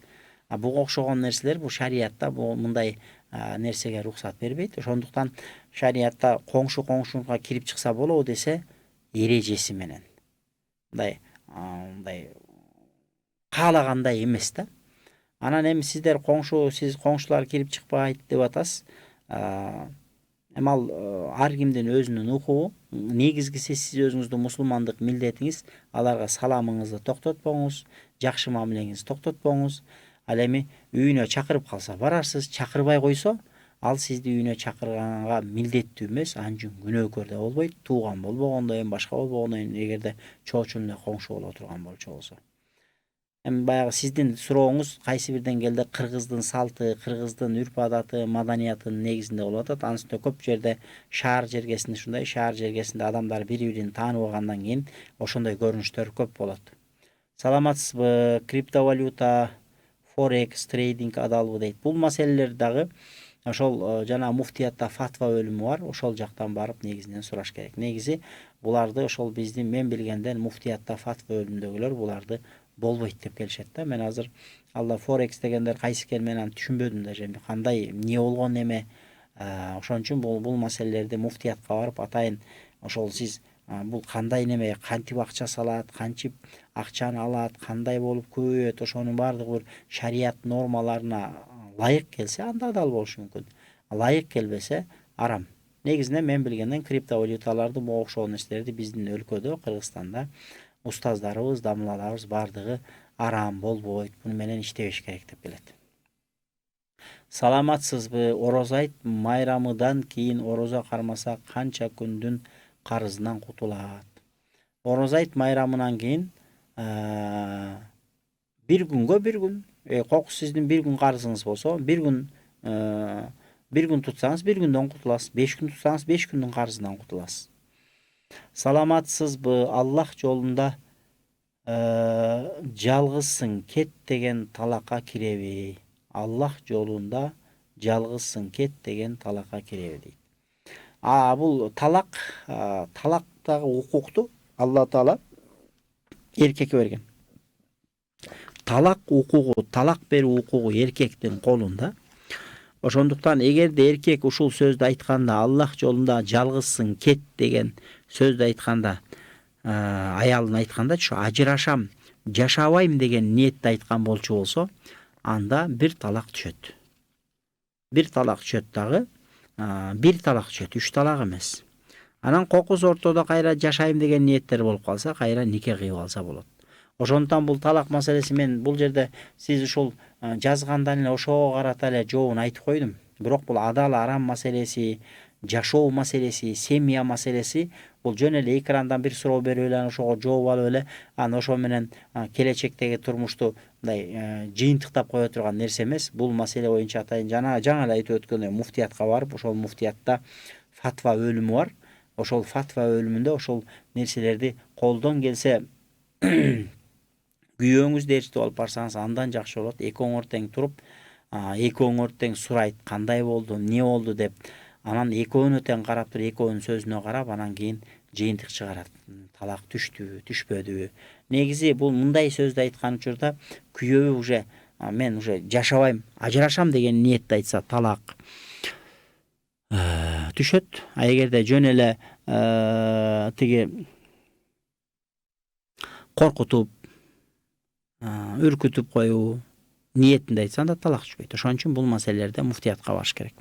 Буга окшогон нерселер бул шариятта мындай нерсеге руксат бербейт. Ошондуктан шариятта коңшу коңшунукка кирип чыкса болобу десе, эрежеси менен. Мындай каалагандай эмес да. Анан эми сиз коңшулар кирип чыкпайт деп атасыз. Эми ал ар кимдин өзүнүн укугу. Негизгиси сиз өзүңүздүн мусулмандык милдетиңиз, аларга саламыңызды токтотпоңуз, жакшы мамилеңизди токтотпоңуз. Ал эми үйүнө чакырып калса барарсыз, чакырбай койсо, ал сизди үйүнө чакырганга милдеттүү эмес, анын үчүн күнөөкөр да болбойт. Тууган болбогондо, эми башка болбогондо, эгерде чоочун эле коңшу боло турган болчу болсо. Эми баягы сиздин сурооңуз кайсы бир деңгээлде кыргыздын салты, кыргыздын үрп адаты, маданиятынын негизинде болуп атат. Анын үстүнө көп жерде шаар жергесинде адамдар бири-бирин таанып алгандан кийин ошондой көрүнүштөр көп болот. Саламатсызбы? Криптовалюта, форекс, трейдинг адалбы дейт. Бул маселелер дагы ошол жана муфтиятта фатва бөлүмү бар. Ошол жактан барып негизинен сураш керек. Негизи буларды ошол биздин мен билгенден муфтиятта фатва бөлүмүндөгүлөр буларды болбойт деп келишет да. Мен азыр алда форекс дегендер кайсы экенин мен аны түшүнбөдүм даже. Кандай, эмне болгон эме. Ошон үчүн бул маселелерди муфтиятка барып атайын ошол сиз бул кандай неме, кантип акча салат, кантип акчаны алат, кандай болуп көбөйөт, ошонун баардыгы бир шарият нормаларына ылайык келсе, анда адал болушу мүмкүн. Ылайык келбесе арам. Негизинен мен билгенден криптовалюталарды, могу окшогон нерселерди биздин өлкөдө, Кыргызстанда устаздарыбыз, дамлаларыбыз баардыгы арам болбойт, буну менен иштебеш керек деп келет. Саламатсызбы? Орозо айт майрамыдан кийин орозо кармаса канча күндүн карызынан кутулат? Орозо айт майрамынан кийин бир күнгө бир күн. Кокус сиздин бир күн карызыңыз болсо, бир күн тутсаңыз бир күндөн кутуласыз. 5 күн тутсаңыз 5 күндүн карызынан кутуласыз. Саламатсызбы? Аллах жолунда жалгызсың кет деген талакка киреби? Аллах жолунда жалгызсың кет деген талакка киреби дейт. Бул талактагы укукту Алла Таала эркекке берген. Талак берүү укугу эркектин колунда. Ошондуктан эгерде эркек ушул сөздү айтканда, Аллах жолунда жалгызсың кет деген сөздү айтканда, аялына айтканда, ажырашам, жашабайм деген ниетте айткан болчу болсо, анда бир талак түшөт. Бир талак түшөт дагы, 1 талак түшөт, 3 талак эмес. Анан кокус ортодо кайра жашайм деген ниеттер болуп калса, кайра нике кыйып алса болот. Ошондуктан бул талак маселеси, мен бул жерде сиз ушул жазгандан эле ошого карата эле жообун айтып койдум. Бирок бул адал арам маселеси жашоо маселеси, семья маселеси бул жөн эле экрандан бир суроо берип эле ошого жооп алып эле анан ошо менен келечектеги турмушту мындай жыйынтыктап кое турган нерсе эмес. Бул маселе боюнча атайын жаңы эле айтып өткөндөй муфтиятка барып, ошол муфтиятта фатва бөлүмү бар. Ошол фатва бөлүмүндө ошол нерселерди колдон келсе күйөөңүздү ээрчитип алып барсаңыз андан жакшы болот. Экөөңөр тең туруп, экөөңөр тең сурайт, кандай болду, эмне болду деп. Анан экөөнө тең карап туруп, экөөнүн сөзүнө карап, анан кийин жыйынтык чыгарат. Талак түштүбү, түшпөдүбү. Негизи бул мындай сөздү айткан учурда күйөө уже мен уже жашабайм, ажырашам деген ниетте айтса талак түшөт. А эгерде жөн эле тиги коркутуп, үркүтүп коюу ниетинде айтса анда талак түшпөйт. Ошон үчүн бул маселелерде муфтиятка барыш керек.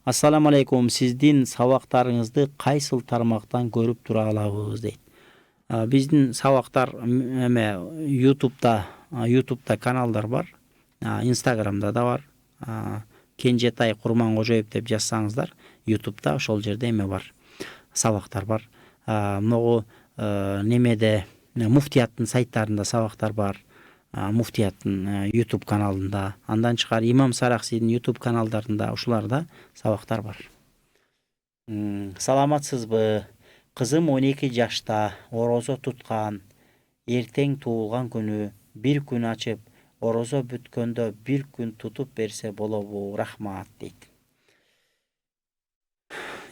Ассаламу алейкум, сиздин сабактарыңызды кайсыл тармактан көрүп тура алабыз дейт. Биздин сабактар YouTube'да каналдар бар, Instagram'да да бар. Кенжетай Курмангожоев деп жазсаңыздар, YouTube'да ошол жерде бар. Сабактар бар. Могу немеде муфтияттын сайттарында сабактар бар. Муфтияттын YouTube каналында, андан чыкар Имам Сараксидин YouTube каналдарында ушуларда сабактар бар. Саламатсызбы? Кызым 12 жашта, орозо туткан. Эртең туулган күнү бир күн ачып, орозо бүткөндө бир күн тутуп берсе болобу? Рахмат дейт.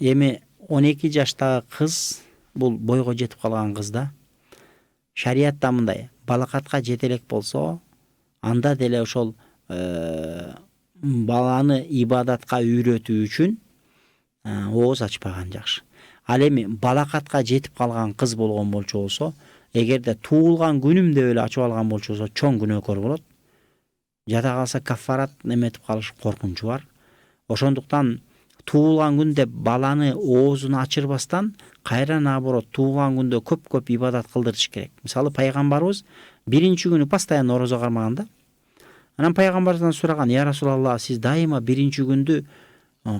Эми 12 жаштагы кыз бул бойго жетип калган кыз да. Шариятта мындай, балакатка жетелек болсо, анда деле ошол баланы ибадатка үйрөтүү үчүн ооз ачпаган жакшы. Ал эми балакатка жетип калган кыз болгон болчу болсо, эгерде туулган күнүм деп эле ачып алган болчу болсо, чоң күнөөкөр болот. Жада калса каффарат неметип калыш коркунчу бар. Ошондуктан туулган күн деп баланы оозун ачырбастан, кайра наоборот туулган күндө көп ибадат кылдырыш керек. Мисалы пайгамбарыбыз биринчи күнү постоянно орозо кармаганда. Анан пайгамбардан сураган: "Я Расулалла, сиз дайыма биринчи күндү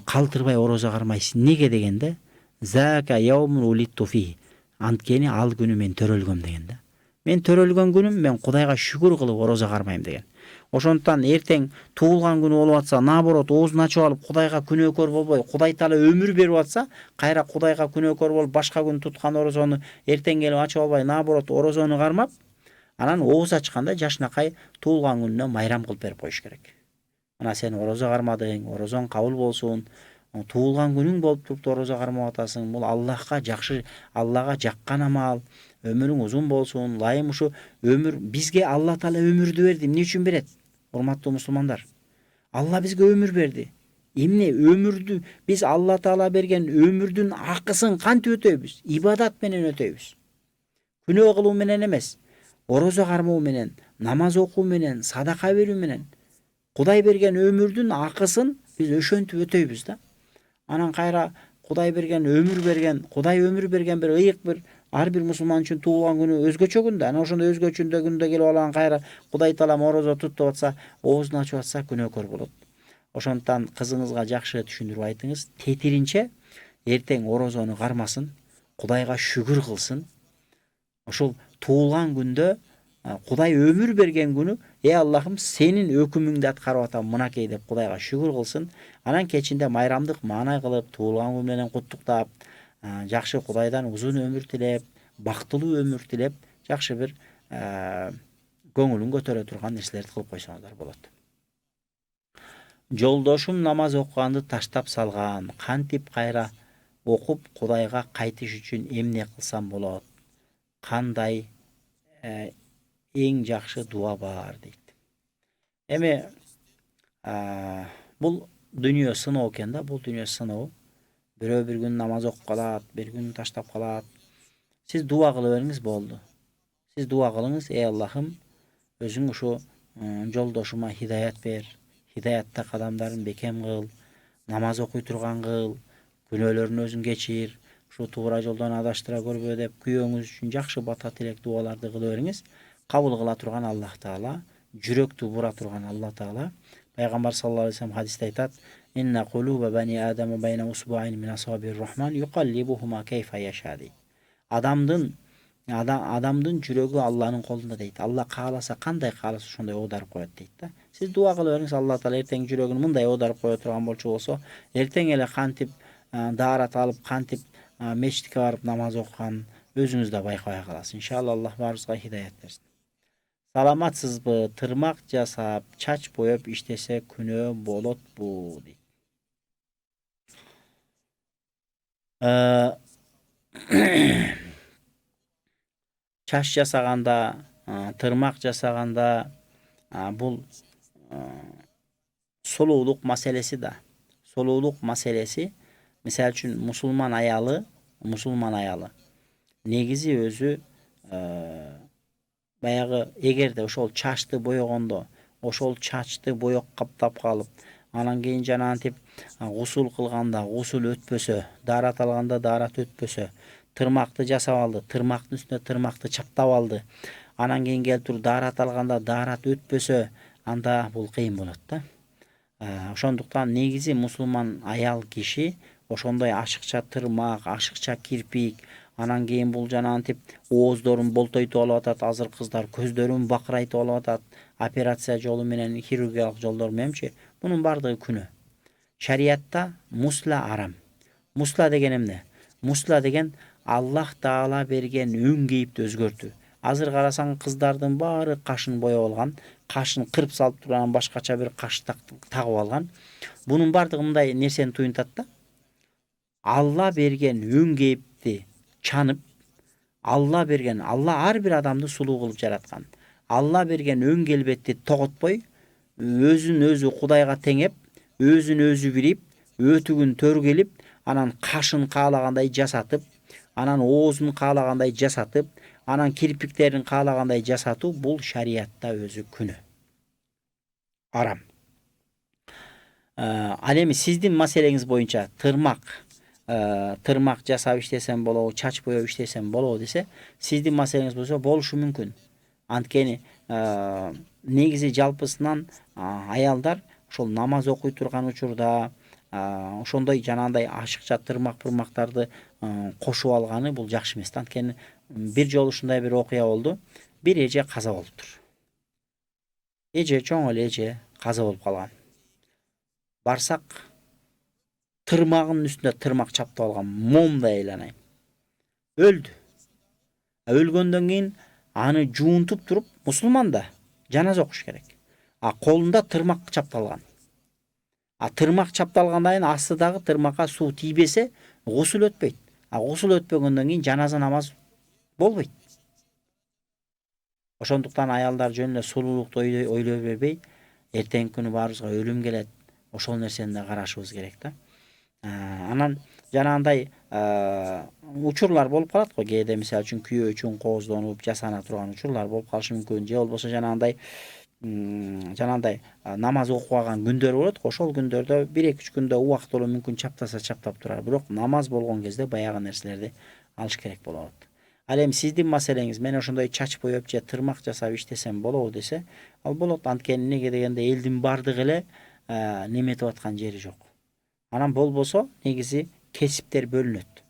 калтырбай орозо кармайсыз. Неге?" дегенде, "Зака яумун улитту фи." Анткени ал күнү мен төрөлгөм дегенде. Мен төрөлгөн күнүм, мен Кудайга шүгүр кылып орозо кармайм деген. Ошондуктан эртең туулган күнү болуп атса, наоборот оозун ачып алып Кудайга күнөөкөр болбой, Кудай таала өмүр берип атса, кайра Кудайга күнөөкөр болуп башка күн туткан орозону эртең келип ачып албай, наоборот орозону кармап, анан ооз ачканда жашынакай туулган күнүнө майрам кылып берип коюш керек. Мына сен орозо кармадың, орозоң кабыл болсун. Туулган күнүң болуп туруп орозо кармап атасың. Бул Аллахка жакшы, Аллага жаккан амал. Өмүрүң узун болсун. Лайым ушу өмүр бизге Алла таала өмүрдү берди. Эмне үчүн берет? Урматтуу мусулмандар. Алла бизге өмүр берди. Эмне өмүрдү биз Алла таала берген өмүрдүн акысын кантип өтөйбүз? Ибадат менен өтөйбүз. Күнөө кылуу менен эмес. Орозо кармоо менен, намаз окуу менен, садака берүү менен. Кудай берген өмүрдүн акысын биз ошентип өтөйбүз да. Анан кайра Кудай берген өмүр берген, Кудай өмүр берген бир ыйык бир ар бир мусулман үчүн туулган күнү өзгөчө күндө. Анан ошондой өзгөчө күндө келип алган кайра Кудай таала орозо туттуп атса, оозун ачып атса күнөөкөр болот. Ошондуктан кызыңызга жакшы түшүндүрүп айтыңыз. Тетиринче эртең орозону кармасын, Кудайга шүгүр кылсын. Ошол туулган күндө Кудай өмүр берген күнү, Аллахым сенин өкүмүңдү аткарып атам мынакей деп Кудайга шүгүр кылсын. Анан кечинде майрамдык маанай кылып, туулган күн менен куттуктап, жакшы Кудайдан узун өмүр тилеп, бактылуу өмүр тилеп, жакшы бир көңүлүн көтөрө турган нерселерди кылып койсоңуздар болот. Жолдошум намаз окуганды таштап салган. Кантип кайра окуп Кудайга кайтыш үчүн эмне кылсам болот? Кандай эң жакшы дуа бар дейт. Эми бул дүйнө сыноо экен да, бул дүйнө сыноо. Бирөө бир күн намаз окуп калат, бир күн таштап калат. Сиз дуа кыла бериңиз болду. Сиз дуа кылыңыз: Аллахым, өзүң ушу жолдошума хидаят бер, хидаятта кадамдарын бекем кыл, намаз окуй турган кыл, күнөөлөрүн өзүң кечир, ушу туура жолдон адаштыра көрбө деп күйөөңүз үчүн жакшы бата тилек дуаларды кыла бериңиз. Кабыл кыла турган Аллах таала, жүрөктү бура турган Алла таала. Пайгамбар саллаллаху алейхи вассалам хадисте айтат: İnne kulube bani Adem beyne usbu'ayn min asabir rahman yuqallibuhuma keyfe yasha deydi. Adamdın жүрегі Allah'ın kolunda deydi. Allah қаласа қандай қаласа шондай аударып қояды deydi да. Сіз дуа қыла беріңіз, Алла Таала ертең жүрегін мындай аударып қоя тұрған болса, ертең эле кантип даарат алып, кантип мечитке барып намаз оқыған өзіңіз де байқай қаласыз. Иншалла Аллах барыбызга хидаят берсин. Саламатсызбы? Тырмак жасап, чач боеп иштесе күнөө болотпу дейт. Чач жасаганда, тырмак жасаганда бул солуулук маселеси да. Солуулук маселеси, мисалы үчүн мусулман аялы негизи өзү баягы эгерде ошол чачты боёгондо, ошол чачты боек каптап калып, анан кийин жанагынтип гусул кылганда гусул өтпөсө, даарат алганда даарат өтпөсө, тырмакты жасап алды, тырмактын үстүнө тырмакты чаптап алды, анан кийин келип туруп даарат алганда даарат өтпөсө, анда бул кыйын болот да. Ошондуктан негизи мусулман аял киши ошондой ашыкча тырмак, ашыкча кирпик, анан кийин бул жанагынтип ооздорун болтойтуп алып атат, азыр кыздар көздөрүн бакырайтып алып атат, операция жолу менен, хирургиялык жолдор мененчи, бунун бардыгы күнөө. Шариятта мусла арам. Мусла деген эмне? Мусла деген Аллах Таала берген өң кейипти өзгөртүү. Азыр карасаң кыздардын баары кашын боеп алган, кашын кырып салып турган, башкача бир каш тагып алган. Бунун бардыгы мындай нерсени туюнтат да. Алла берген өң кейипти чанып, Алла ар бир адамды сулуу кылып жараткан. Алла берген өң келбетти тоготпой, өзүн өзү Кудайга теңеп, өзүн өзү бирип, өтүгүн төргелип, анан кашын каалагандай жасатып, анан оозун каалагандай жасатып, анан кирпиктерин каалагандай жасатуу, бул шариятта өзү күнөө. Арам. Ал эми сиздин маселеңиз боюнча тырмак жасап иштесем болобу, чач боеп иштесем болобу десе, сиздин маселеңиз болсо болушу мүмкүн. Анткени негизи жалпысынан аялдар ошол намаз окуй турган учурда ошондой жанагындай ашыкча тырмактарды кошуп алганы бул жакшы эмес. Анткени бир жолу ушундай бир окуя болду. Бир эже каза болуптур. Эже, чоң эле эже каза болуп калган. Барсак тырмагынын үстүнө тырмак чаптап алган, момдай айланайын. Өлдү. Өлгөндөн кийин аны жуунтуп туруп, мусулман да жаназа окуш керек. Колунда тырмак чапталган. Тырмак чапталгандан кийин астыдагы тырмакка суу тийбесе, гусул өтпөйт. Гусул өтпөгөндөн кийин жаназа намаз болбойт. Ошондуктан аялдар жөн эле сулуулукту ойлой бербей, эртеңки күнү баарыбызга өлүм келет. Ошол нерсени да карашыбыз керек да. Анан жанагындай учурлар болуп калат го, кээде мисалы үчүн күйөө үчүн кооздонуп жасана турган учурлар болуп калышы мүмкүн. Же болбосо жанагындай намаз окуган күндөр болот. Ошол күндөрдө 1-2 күндө убакыт боло мүмкүн чаптаса чаптап турар. Бирок намаз болгон кезде баягы нерселерди алыш керек болот. Ал эми сиздин маселеңиз, мен ошондой чач боеп же тырмак жасап иштесем болобу десе, ал болот. Анткени неге дегенде элдин бардыгы эле неметип аткан жери жок. Анан болбосо негизи кесиптер бөлүнөт.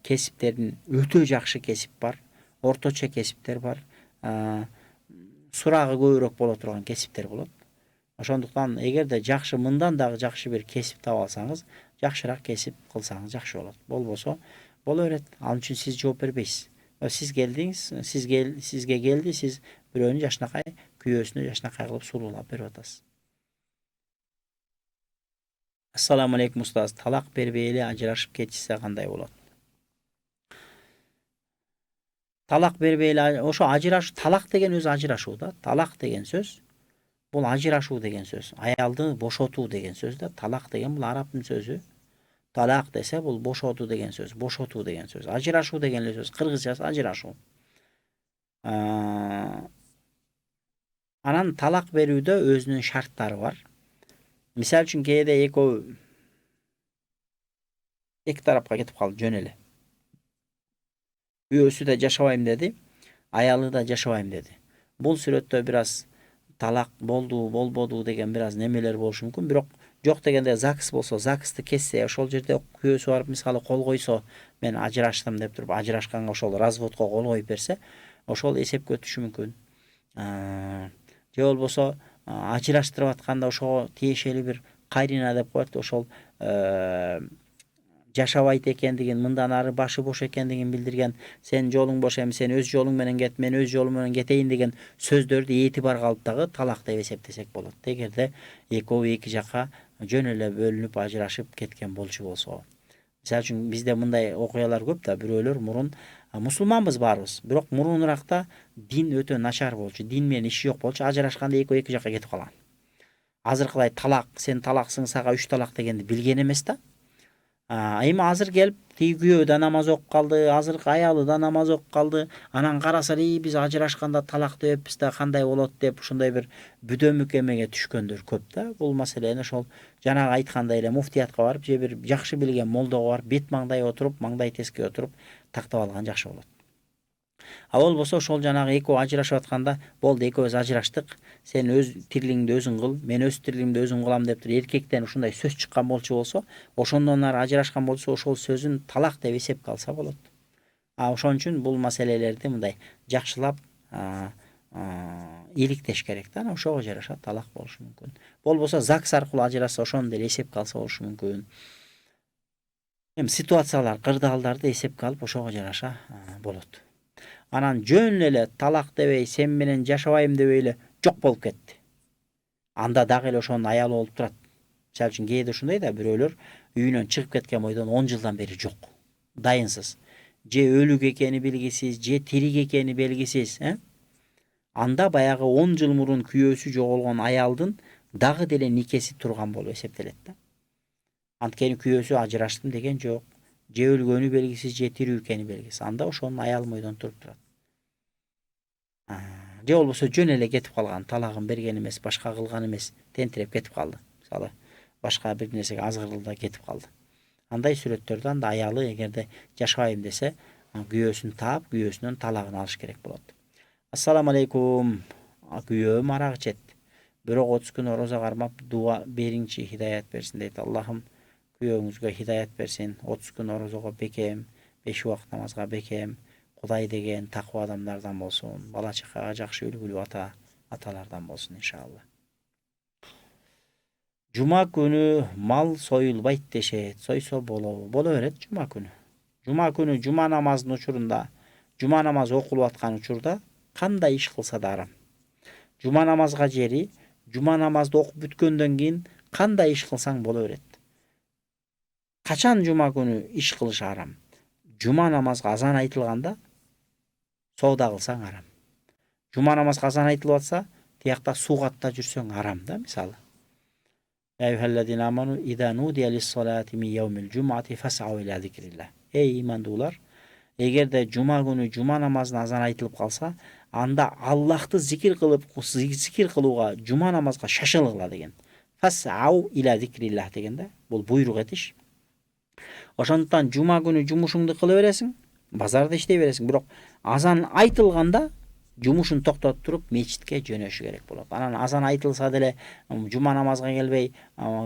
Кесиптердин өтө жакшы кесип бар, орточо кесиптер бар, сурагы көбүрөөк боло турган кесиптер болот. Ошондуктан эгерде жакшы, мындан дагы жакшы бир кесип таба алсаңыз, жакшыраак кесип кылсаңыз жакшы болот. Болбосо боло берет. Ал үчүн сиз жооп бербейсиз. Сиз келдиңиз, сизге келди, сиз бирөөнүн жашынакай күйөөсүнө жашынакай кылып сулуулап берип атасыз. Ассаламу алейкум устаз. Талак бербей эле ажырашып кетишсе кандай болот? Талак бербей эле, ошо ажырашуу, талак деген өзү ажырашуу да. Талак деген сөз бул ажырашуу деген сөз. Аялды бошотуу деген сөз да. Талак деген бул арабтын сөзү. Талак десе бул бошотуу деген сөз, бошотуу деген сөз. Ажырашуу деген эле сөз, кыргызчасы ажырашуу. Анан талак берүүдө өзүнүн шарттары бар. Мисалы үчүн кээде эки тарапка кетип калды жөн эле. Күйөөсү да жашабайм деди, аялы да жашабайм деди. Бул сүрөттө бир аз талак болду, болбоду деген бир аз немелер болушу мүмкүн, бирок Жок дегенде ЗАГС болсо, ЗАГСты кессе, ошол жерде күйөөсү барып мисалы кол койсо, мен ажыраштым деп туруп, ажырашканга ошол разводко кол коюп берсе, ошол эсепкө өтүшү мүмкүн. Же болбосо ажыраштырып атканда ошого тиешелүү бир кайрына деп коет, ошол жашабайт экендигин, мындан ары башы бош экендигин билдирген, сен жолуң бош эми, сен өз жолуң менен кет, мен өз жолум менен кетейин деген сөздөрдү этибар кылып дагы талак деп эсептесек болот. Эгерде экөө эки жакка жөн эле бөлүнүп ажырашып кеткен болчу болсо. Мисалы үчүн бизде мындай окуялар көп да, бирөөлөр мурун мусулманбыз баарыбыз, бирок мурунуракта дин өтө начар болчу, дин менен иши жок болчу, ажырашканда экөө эки жакка кетип калган. Азыркыдай талак, сен талаксың, сага 3 талак дегенди билген эмес да. Эми азыр келип тиги күйөө да намаз окуп калды, азыркы аялы да намаз окуп калды. Анан караса биз ажырашканда талак деппиз да, кандай болот деп ушундай бир бүдөмүк эмеге түшкөндөр көп да. Бул маселени ошол жанагы айткандай эле муфтиятка барып, же бир жакшы билген молдого барып, бет маңдай отуруп, маңдай теске отуруп тактап алган жакшы болот. Болбосо ошол жанагы экөө ажырашып атканда, болду экөөбүз ажыраштык, сен өз тирлигиңди өзүң кыл, мен өз тирлигимди өзүм кылам деп туруп эркектен ушундай сөз чыккан болчу болсо, ошондон ары ажырашкан болсо, ошол сөзүн талак деп эсепке алса болот. Ошон үчүн бул маселелерди мындай жакшылап иликтеш керек да, ошого жараша талак болушу мүмкүн. Болбосо ЗАГС аркылуу ажырашса, ошону деле эсепке алса болушу мүмкүн. Эми ситуациялар, кырдаалдарды эсепке алып ошого жараша болот. Анан жөн эле талак дебей, сен менен жашабайм дебей эле жок болуп кетти. Анда дагы эле ошонун аялы болуп турат. Мисалы үчүн кээде ушундай да, бирөөлөр үйүнөн чыгып кеткен бойдон 10 жылдан бери жок. Дайынсыз. Же өлүк экени белгисиз, же тирик экени белгисиз, Анда баягы 10 жыл мурун күйөөсү жоголгон аялдын дагы деле никеси турган болуп эсептелет да. Анткени күйөөсү ажыраштым деген жок. Же өлгөнү белгисиз, же тирүү экени белгисиз. Анда ошонун аялы бойдон туруп турат. Же болбосо жөн эле кетип калган, талагын берген эмес, башка кылган эмес, тентиреп кетип калды. Мисалы, башка бир нерсеге азгырылды, кетип калды. Андай сүрөттөрдө анда аялы эгерде жашабайм десе, күйөөсүн таап, күйөөсүнөн талагын алыш керек болот. Ассаламу алейкум. Күйөөм арак ичет. Бирок 30 күн орозо кармап дуа бериңчи, хидаят берсин дейт. Аллахым күйөөңүзгө хидаят берсин. 30 күн орозого бекем, 5 убакыт намазга бекем, Кудай деген таква адамдардан болсун, бала чакага жакшы үлгүлүү аталардан болсун иншалла. Жума күнү мал союлбайт дешет. Сойсо болобу? Боло берет жума күнү. Жума күнү жума намазынын учурунда, жума намазы окулуп аткан учурда кандай иш кылса да арам. Жума намазга жери, жума намазды окуп бүткөндөн кийин кандай иш кылсаң боло берет. Качан жума күнү иш кылыш арам? Жума намазга азан айтылганда соода кылсаң арам. Жума намазга азан айтылып атса, тиякта суу катта жүрсөң арам да, мисалы. Эйюхаллазина аману иза нудия лис-салати мин яумил жумати фас'ау иля зикрилlah. Эй имандуулар, эгерде жума күнү жума намазына азан айтылып калса, анда Аллахты зикир кылууга, жума намазга шашылгыла деген. Фас'ау иля зикрилlah дегенде, бул буйрук этиш. Ошондуктан жума күнү жумушуңду кыла бересиң, базарда иштей бересиң, бирок азан айтылганда жумушун токтотуп туруп мечитке жөнөшү керек болот. Анан азан айтылса деле жума намазга келбей,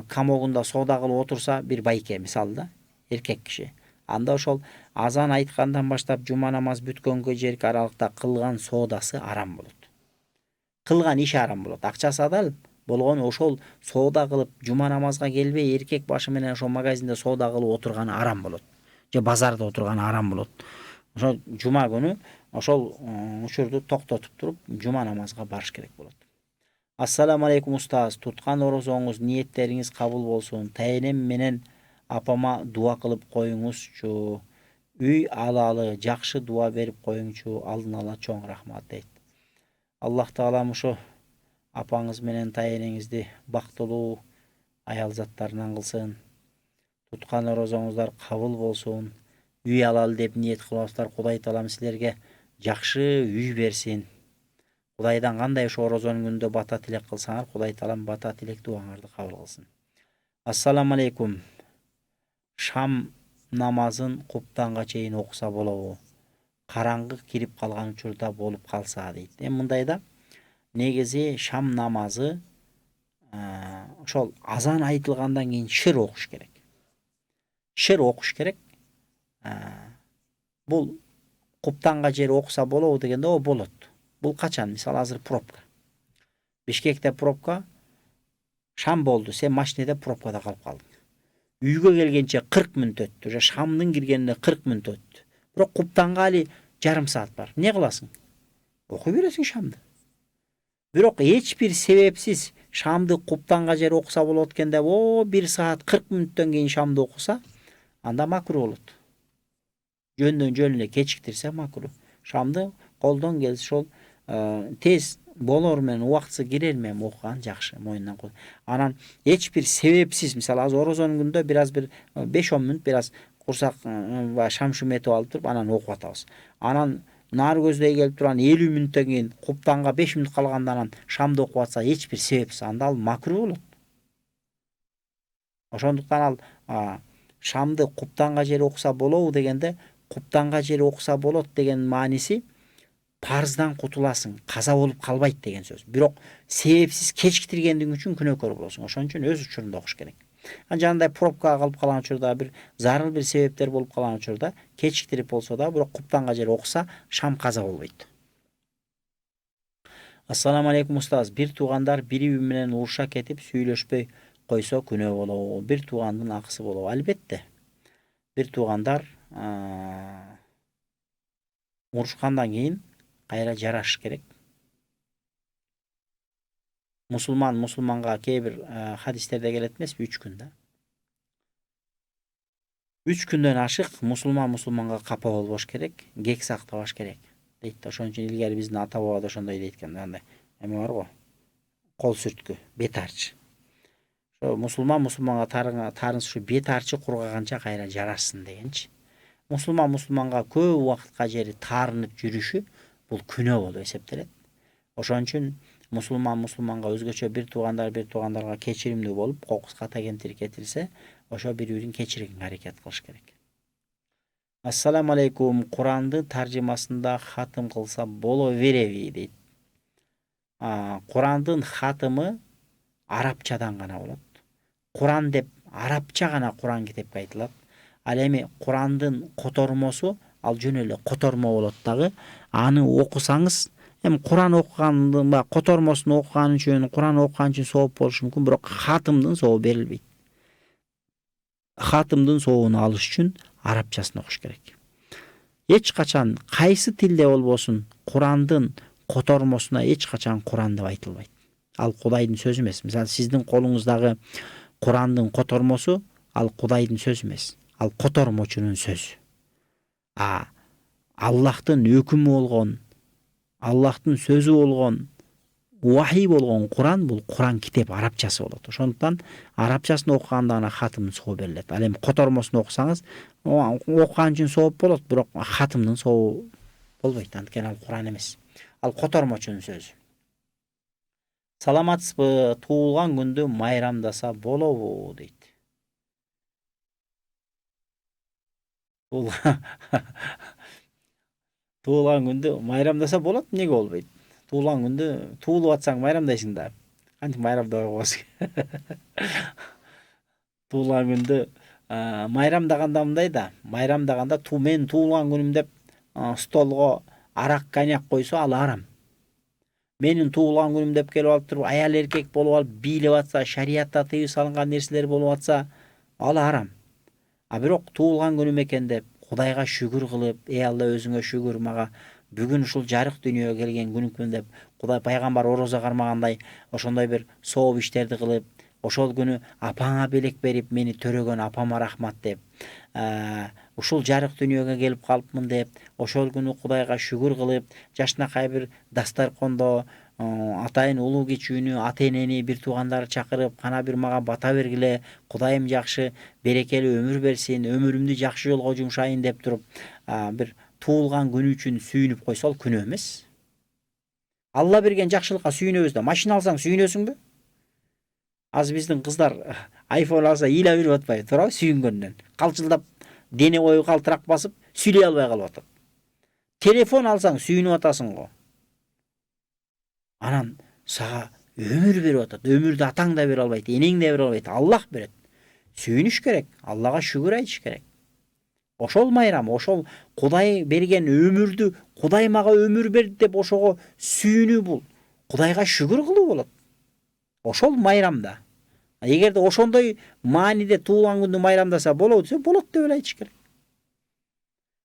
камогунда соода кылып отурса, бир байке мисалы да, эркек киши. Анда ошол азан айткандан баштап жума намаз бүткөнгө чейинки аралыкта кылган соодасы арам болот. Кылган иши арам болот. Акчасы адал болгону ошол соода кылып жума намазга келбей, эркек башы менен ошол магазинде соода кылып отурганы арам болот. Же базарда отурганы арам болот. Ошо жума күнү ошол учурду токтотуп туруп жума намазга барыш керек болот. Ассаламу алейкум устаз, туткан орозоңуз ниеттериңиз кабыл болсун. Тайенем менен апама дуа кылып коюңузчу. Үй алалы, жакшы дуа берип коюңчу. Алдын ала чоң рахмат дейт. Аллах таалам ошо апаңыз менен тайенеңизди бактылуу аял заттарынан кылсын. Туткан орозоңуздар кабыл болсун. Үй алалы деп ниет кыласыздар. Кудай таалам силерге жакшы үй берсин. Кудайдан кандай ошо орозонун күнүндө бата тилек кылсаңар, Кудай таалам бата тилек дуаңарды кабыл кылсын. Ассаламу алейкум. Шам намазын куптанга чейин окуса болобу? Караңгы кирип калган учурда болуп калса дейт. Мындай да, негизи шам намазы ошол азан айтылгандан кийин шир окуш керек. Шир окуш керек. Бул куптанга жери окуса болобу дегенде о болот. Бул качан? Мисалы азыр пробка. Бишкекте пробка, шам болду, сен машинеде пробкада калып калдың. Үйгө келгенче 40 мүнөт өттү. Уже шамдын киргенине 40 мүнөт өттү. Бирок куптанга али жарым саат бар. Не кыласың? Окуй бересиң шамды. Бирок эч бир себепсиз шамды куптанга жери окуса болот экен деп, 1 саат 40 мүнөттөн кийин шамды окуса, анда макруh болот. Жөндөн жөн эле кечиктирсе макруh. Шамды колдон келсе ошол тез болор менен убактысы кирер менен окуган жакшы, мойнунан кол. Анан эч бир себепсиз, мисалы азыр орозонун күндө бир 5-10 мүнөт бир курсак шамшум этип алып туруп анан окуп атабыз. Анан нары көздөй келип турган 50 мүнөттөн кийин куптанга 5 мүнөт калганда анан шамды окуп атса эч бир себепсиз, анда ал макруh болот. Ошондуктан ал шамды куптанга жери окуса болобу дегенде, куптанга жери окуса болот деген мааниси парыздан кутуласың, каза болуп калбайт деген сөз. Бирок себепсиз кечиктиргендиң үчүн күнөөкөр болосуң. Ошон үчүн өз учурунда окуш керек. Жанагындай пробкага калып калган учурда, бир зарыл бир себептер болуп калган учурда кечиктирип болсо да, бирок куптанга жери окуса шам каза болбойт. Ассаламу алейкум устаз. Бир туугандар бири-бири менен уруша кетип сүйлөшпөй койсо күнөө болобу? Бир туугандын акысы болобу? Албетте. Бир туугандар урушкандан кийин кайра жарашыш керек. Мусулманга кээ бир хадистерде келет эмеспи? 3 күн да. 3 күндөн ашык мусулманга капа болбош керек, кек сактабаш керек дейт. Ошон үчүн илгери биздин ата баба да ошондой дейт экен. Андай эме бар го, кол сүрткү, бет арчы. Ошо мусулманга тарынса ушу бет арчы кургаганча кайра жарашсын дегенчи. Мусулманга көп убакытка жери таарынып жүрүшү бул күнөө болуп эсептелет. Ошон үчүн мусулманга өзгөчө бир туугандарга кечиримдүү болуп, кокус ката кемтир кетирсе, ошо бири-бирин кечирүүгө аракет кылыш керек. Ассаламу алейкум. Куранды таржымасында хатым кылса боло береби дейт. Курандын хатымы арабчадан гана болот. Куран деп арабча гана Куран китепке айтылат. Ал эми Курандын котормосу ал жөн эле котормо болот дагы. Аны окусаңыз, эми Куран окугандын котормосун окуган үчүн, Куран окуган үчүн сооп болушу мүмкүн, бирок хатымдын сообу берилбейт. Хатымдын сообун алыш үчүн арабчасын окуш керек. Эч качан кайсы тилде болбосун Курандын котормосуна эч качан Куран деп айтылбайт. Ал Кудайдын сөзү эмес. Мисалы сиздин колуңуздагы Курандын котормосу ал Кудайдын сөзү эмес. Ал котормочунун сөзү. Аллахтын өкүмү болгон, Аллахтын сөзү болгон, вахий болгон Куран бул Куран китеп арабчасы болот. Ошондуктан арабчасын окуганда гана хатымдын сообу берилет. Ал эми котормосун окусаңыз, окуган үчүн сооп болот, бирок хатымдын сообу болбойт. Анткени ал Куран эмес. Ал котормочунун сөзү. Саламатсызбы? Туулган күндү майрамдаса болобу дейт. Туулган күндү майрамдаса болот, эмнеге болбойт? Туулган күндү туулуп атсаң майрамдайсың да. Кантип майрамдабай коесуң? Туулган күндү майрамдаганда мындай да, майрамдаганда мен туулган күнүм деп столго арак, коньяк койсо ал арам. Менин туулган күнүм деп келип алып туруп аял эркек болуп алып бийлеп атса, шариатта тыюу салынган нерселер болуп атса, ал арам. Бирок туулган күнүм экен деп Кудайга шүгүр кылып, Алла өзүңө шүгүр, мага бүгүн ушул жарык дүйнөгө келген күнүмүн деп Кудай пайгамбар орозо кармагандай ошондой бир сооп иштерди кылып, ошол күнү апаңа белек берип, мени төрөгөн апама рахмат деп, ушул жарык дүйнөгө келип калыпмын деп, ошол күнү Кудайга шүгүр кылып, жашынакай бир дастаркондо атайын улуу кичүүнү, ата-энени, бир туугандарды чакырып, кана бир мага бата бергиле, Кудайым жакшы, берекелүү өмүр берсин, өмүрүмдү жакшы жолго жумшайын деп туруп, бир туулган күнү үчүн сүйүнүп койсо ал күнөө эмес. Алла берген жакшылыкка сүйүнөбүз да, машина алсаң сүйүнөсүңбү? Азыр биздин кыздар iPhone алса ыйлап жүрүп атпайбы, туурабы, сүйүнгөндөн. Калчылдап, дене бою калтырак басып, сүйлөй албай калып атат. Телефон алсаң сүйүнүп атасың го. Анан сага Ömür берип атат. Ömürдү атаң да бере албайт, энең да бере албайт. Аллах берет. Сүйүнүш керек. Аллага шүгүр айтыш керек. Ошол майрам, ошол Кудай берген өмүрдү, Кудай мага өмүр берди деп ошого сүйүнүү бул. Кудайга шүгүр кылуу болот. Ошол майрамда. Эгерде ошондой мааниде туулган күндү майрамдаса болобу десе, болот деп эле айтыш керек.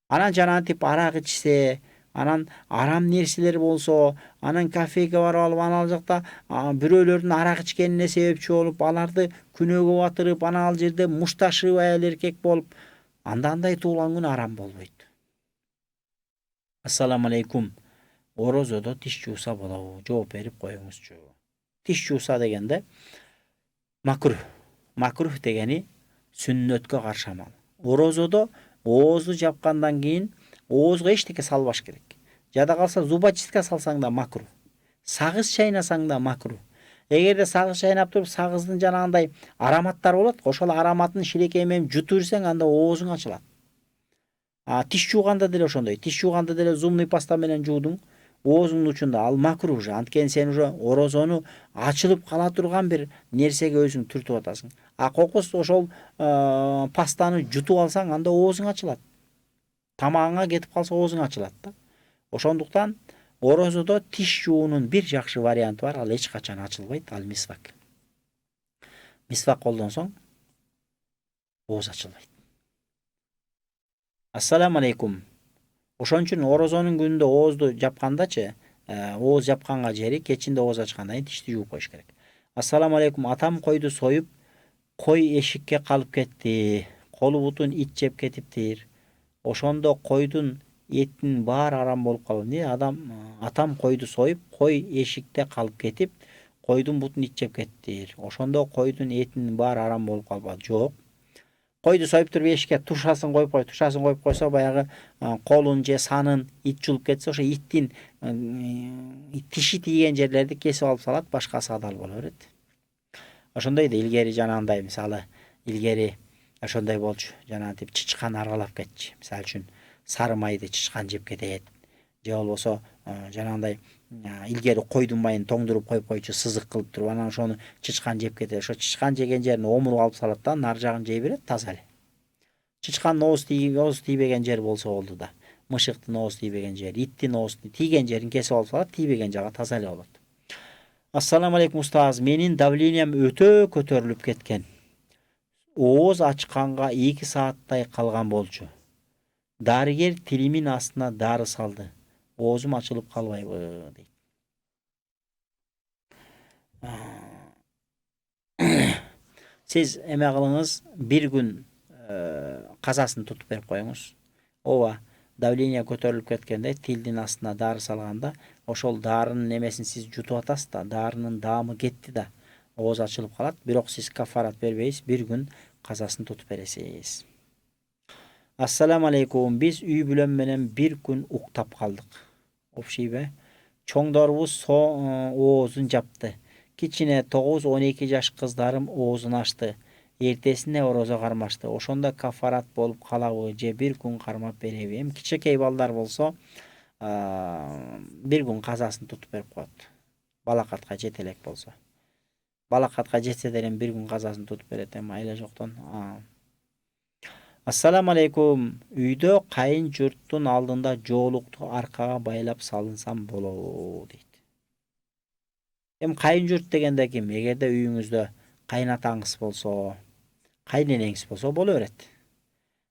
Анан жанагынтип арак ичсе, анан арам нерселер болсо, анан кафеге барып алып анал жакта бирөөлөрдүн арак ичкенине себепчи болуп, аларды күнөөгө батырып, анан ал жерде мушташып аял эркек болуп, андай туулган күн арам болбойт. Ассаламу алейкум. Орозодо тиш жууса болобу? Жооп берип коюңузчу. Тиш жууса дегенде макрух. Макрух дегени сүннөткө каршы амал. Орозодо оозду жапкандан кийин оозго эчтеке салбаш керек. Жада калса зубочистка салсаң да макрух. Сагыз чайнасаң да макрух. Эгерде сагыз чайнап туруп, сагыздын жанагындай ароматтар болот, ошол ароматын шилекей менен жутуп жүрсең, анда оозуң ачылат. Тиш жууганда деле ошондой. Тиш жууганда деле зубный паста менен жуудуң, оозуңдун учунда ал макрух уже. Анткени сен уже орозону ачылып кала турган бир нерсеге өзүң түртүп атасың. Кокус ошол пастаны жутуп алсаң, анда оозуң ачылат. Тамагыңа кетип калса оозуң ачылат да. Ошондуктан орозодо тиш жуунун бир жакшы варианты бар, ал эч качан ачылбайт, ал мисвак. Мисвак колдонсоң ооз ачылбайт. Ассаламу алейкум. Ошон үчүн орозонун күнүндө оозду жапкандачы, ооз жапканга жери кечинде ооз ачкандан кийин тишти жууп коюш керек. Ассаламу алейкум. Атам койду союп, кой эшикке калып кетти. Колу бутун ит жеп кетиптир. Ошондо койдун этинин баары арам болуп калды. Атам койду союп, кой эшикте калып кетип, койдун бутун ит жеп кетиптир. Ошондо койдун этинин баары арам болуп калбады. Жок. Койду союп туруп эшикке тушасын коюп койсо, баягы колун же санын ит жулуп кетсе, ошо иттин тиши тийген жерлерди кесип алып салат, башкасы адал боло берет. Ошондой да илгери жанагындай, мисалы, илгери ошондой болчу. Жанагынтип чычкан аргалап кетчү. Мисалы үчүн сары майды чычкан жеп кетет. Же болбосо жанагындай илгери койдун майын тоңдуруп коюп койчу, сызык кылып туруп, анан ошону чычкан жеп кетет. Ошо чычкан жеген жерин омуруп алып салат да, нар жагын жей берет, таза эле. Чычкандын ооз тийбеген жер болсо болду да. Мышыктын ооз тийбеген жери, иттин ооз тийген жерин кесип алып салат, тийбеген жагы таза эле болот. Ассаламу алейкум устаз. Менин давлениям өтө көтөрүлүп кеткен. Ооз ачканга 2 сааттай калган болчу. Дарыгер тилимин астына дары салды. Оозум ачылып калбайбы дейт. Сиз эме кылыңыз, бир күн казасын тутуп берип коюңуз. Ооба, давление көтөрүлүп кеткенде тилдин астына дары салганда, ошол дарынын немесин сиз жутуп атасыз да, дарынын даамы кетти да, ооз ачылып калат. Бирок сиз кафарат бербейсиз, бир күн казасын тутуп бересиз. Ассаламу алейкум. Биз үй бүлөм менен бир күн уктап калдык. Окшойбу? Чоңдорубуз оозун жапты. Кичине 9-12 жаш кыздарым оозун ачты. Эртесине орозо кармашты. Ошондо кафарат болуп калабы же бир күн кармап береби? Эми кичинекей балдар болсо, бир күн казасын тутуп берип коет. Балакатка жете элек болсо. Балакатка жетсе деле бир күн казасын тутуп берет, эми айла жоктон. Ассаламу алейкум. Үйдө кайын журттун алдында жоолукту аркага байлап салынсам болобу дейт. Эми кайын журт дегенде ким? Эгерде үйүңүздө кайнатаңыз болсо, кайненеңиз болсо боло берет.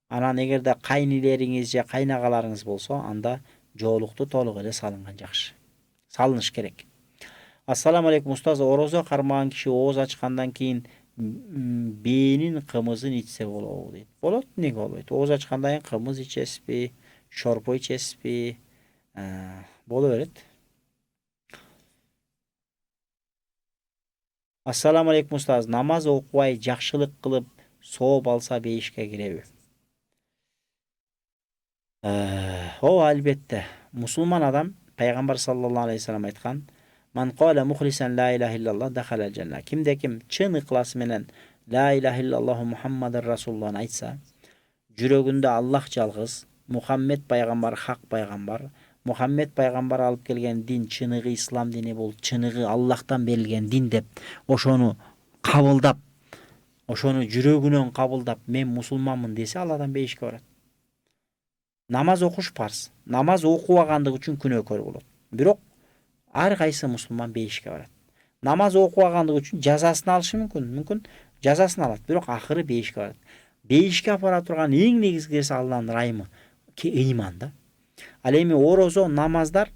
Анан эгерде кайнилериңиз же кайнагаларыңыз болсо, анда жоолукту толук эле салынган жакшы. Салыныш керек. Ассаламу алейкум устаз. Орозо кармаган киши ооз ачкандан кийин бээнин кымызын ичсе болобу дейт. Болот, эмнеге болбойт? Ооз ачкандан кийин кымыз ичесизби, шорпо ичесизби? Боло берет. Ассаламу алейкум устаз. Намаз окубай жакшылык кылып сооп алса бейишке киреби? Ооба, албетте. Мусулман адам пайгамбар саллаллаху алейхи ва саллям айткан: "Ман кала мухлисан ла илаха иллаллах дахалал жанна." Кимде ким чын ыклас менен ла илаха иллаллаху Мухаммадар Расулуллах айтса, жүрөгүндө Аллах жалгыз, Мухаммед пайгамбар хак пайгамбар, Muhammed пайгамбар алып келген дин чыныгы ислам дини бул, чыныгы Аллахтан берилген дин деп ошону кабылдап, ошону жүрөгүнөн кабылдап мен мусулманмын десе Алладан бейишке барат. Намаз окуш парз. Намаз окубагандыгы үчүн күнөөкөр болот. Бирок ар кайсы мусулман бейишке барат. Намаз окубагандыгы үчүн жазасын алышы мүмкүн, жазасын алат, бирок акыры бейишке барат. Бейишке апара турган эң негизгиси Алланын ырайымы, ыйман да. Ал эми орозо, намаздар,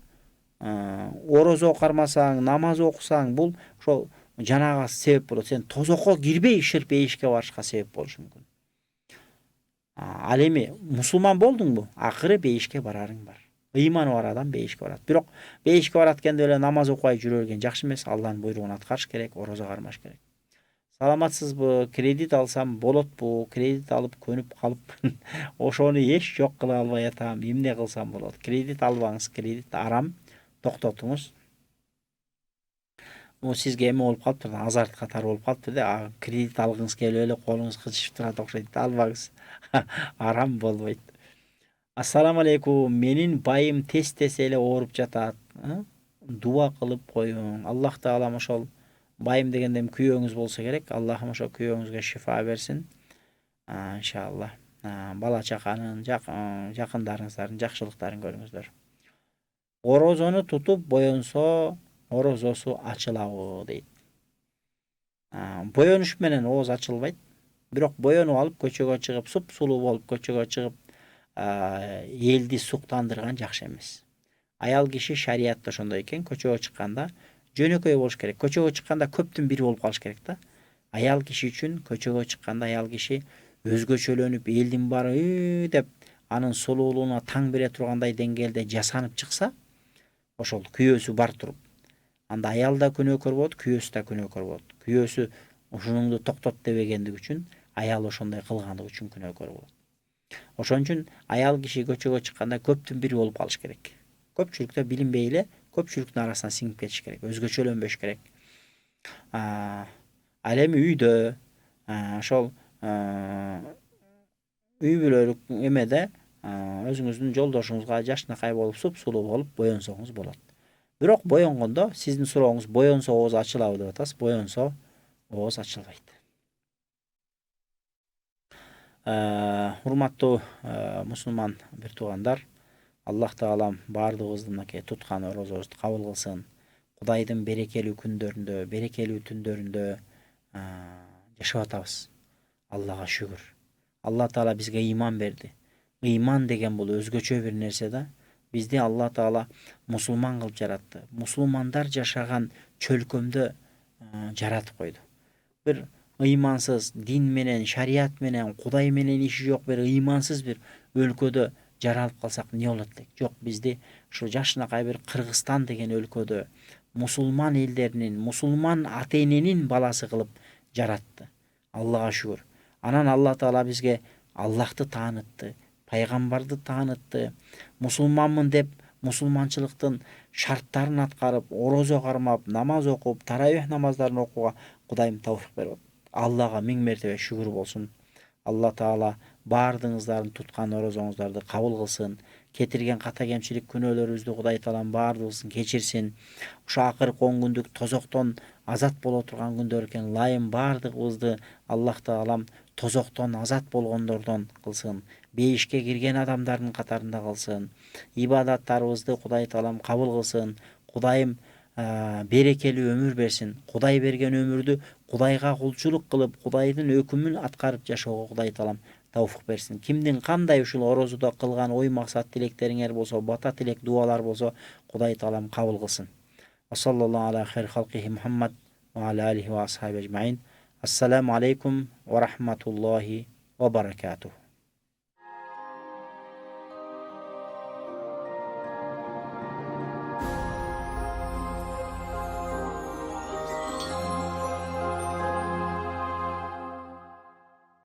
орозо кармасаң, намаз окусаң, бул ошол жанагы себеп болот. Сен тозокко кирбей ширк бейишке барышка себеп болушу мүмкүн. Ал эми мусулман болдуңбу? Акыры бейишке барарың бар. Ыйманы бар адам бейишке барат. Бирок бейишке барат экен деп эле намаз окубай жүрө берген жакшы эмес. Алланын буйругун аткарыш керек, орозо кармаш керек. Саламатсызбы? Кредит алсам болотпу? Кредит алып көнүп калыпмын. Ошону эч жок кыла албай атам. Эмне кылсам болот? Кредит албаңыз, кредит арам. Токтотуңуз. Сизге эме болуп калыптыр, азарт катары болуп калыптыр да, кредит алгыңыз келип эле колуңуз кычышып турат окшойт. Албаңыз. Арам болбойт. Ассаламу алейкум. Менин байым тез эле ооруп жатат. Дуа кылып коюң. Аллах таалам ошол байым дегендем күйөөңүз болсо керек. Аллахым ошо күйөөңүзгө шифа берсин. Иншалла. Бала чаканын, жакындарыңыздардын жакшылыктарын көрүңүздөр. Орозону тутуп боёнсо орозосу ачылабы дейт. Боёнуш менен ооз ачылбайт. Бирок боёнуп алып көчөгө чыгып, суп-сулуу болуп көчөгө чыгып, элди суктандырган жакшы эмес. Аял киши шариатта ошондой экен, көчөгө чыкканда жөнөкөй болуш керек. Көчөгө чыкканда көптүн бири болуп калыш керек да. Аял киши үчүн көчөгө чыкканда аял киши өзгөчөлөнүп, элдин баары деп анын сулуулугуна таң бере тургандай деңгээлде жасанып чыкса, ошол күйөөсү бар туруп, анда аял да күнөөкөр болот, күйөөсү да күнөөкөр болот. Күйөөсү ушунуңду токтот дебегендиги үчүн, аял ошондой кылгандыгы үчүн күнөөкөр болот. Ошон үчүн аял киши көчөгө чыкканда көптүн бири болуп калыш керек. Көпчүлүктө билинбей эле көпчүлүктүн арасына сиңип кетиш керек, өзгөчөлөнбөш керек. Ал эми үйдө ошол үй бүлөлүк эмеде өзүңүздүн жолдошуңузга жашынакай болуп, суп-сулуу болуп боёнсоңуз болот. Бирок боёнгондо сиздин сурооңуз боёнсо ооз ачылабы деп атасыз. Боёнсо ооз ачылбайт. Урматтуу мусулман бир туугандар, Аллах таалам баардыгыбыздын мынакей туткан орозобузду кабыл кылсын. Кудайдын берекелүү күндөрүндө, берекелүү түндөрүндө жашап атабыз. Аллага шүгүр. Алла таала бизге ыйман берди. Ыйман деген бул өзгөчө бир нерсе да. Бизди Алла таала мусулман кылып жаратты. Мусулмандар жашаган чөлкөмдө жаратып койду. Бир ыймансыз, дин менен, шарият менен, Кудай менен иши жок бир ыймансыз бир өлкөдө жаралып калсак эмне болот элек? Жок, бизди ушу жашынакай бир Кыргызстан деген өлкөдө мусулман элдеринин, мусулман ата-эненин баласы кылып жаратты. Аллага шүгүр. Анан Алла таала бизге Аллахты таанытты, пайгамбарды таанытты. Мусулманмын деп мусулманчылыктын шарттарын аткарып, орозо кармап, намаз окуп, таравих намаздарын окууга Кудайым тауфик берип. Аллага миң мертебе шүгүр болсун. Алла таала баардыгыңыздардын туткан орозоңуздарды кабыл кылсын. Кетирген ката кемчилик күнөөлөрүбүздү Кудай таалам баардыгыбызын кечирсин. Ушу акыркы 10 күндүк тозоктон азат боло турган күндөр экен. Лайым баардыгыбызды Аллах таалам тозоктон азат болгондордон кылсын. Бейишке кирген адамдардын катарында кылсын. Ибадаттарыбызды Кудай таалам кабыл кылсын. Кудайым берекелүү өмүр берсин. Кудай берген өмүрдү Кудайга кулчулук кылып, Кудайдын өкүмүн аткарып жашоого Кудай таалам тауфик берсин. Кимдин кандай ушул орозодо кылган ой максат тилектериңер болсо, бата тилек дуалар болсо, Кудай таалам кабыл кылсын. Саллаллаху аля хайр халкихи Мухаммад ва аля алихи ва асхаби ажмаин. Ассаламу алейкум ва рахматуллахи ва баракатух.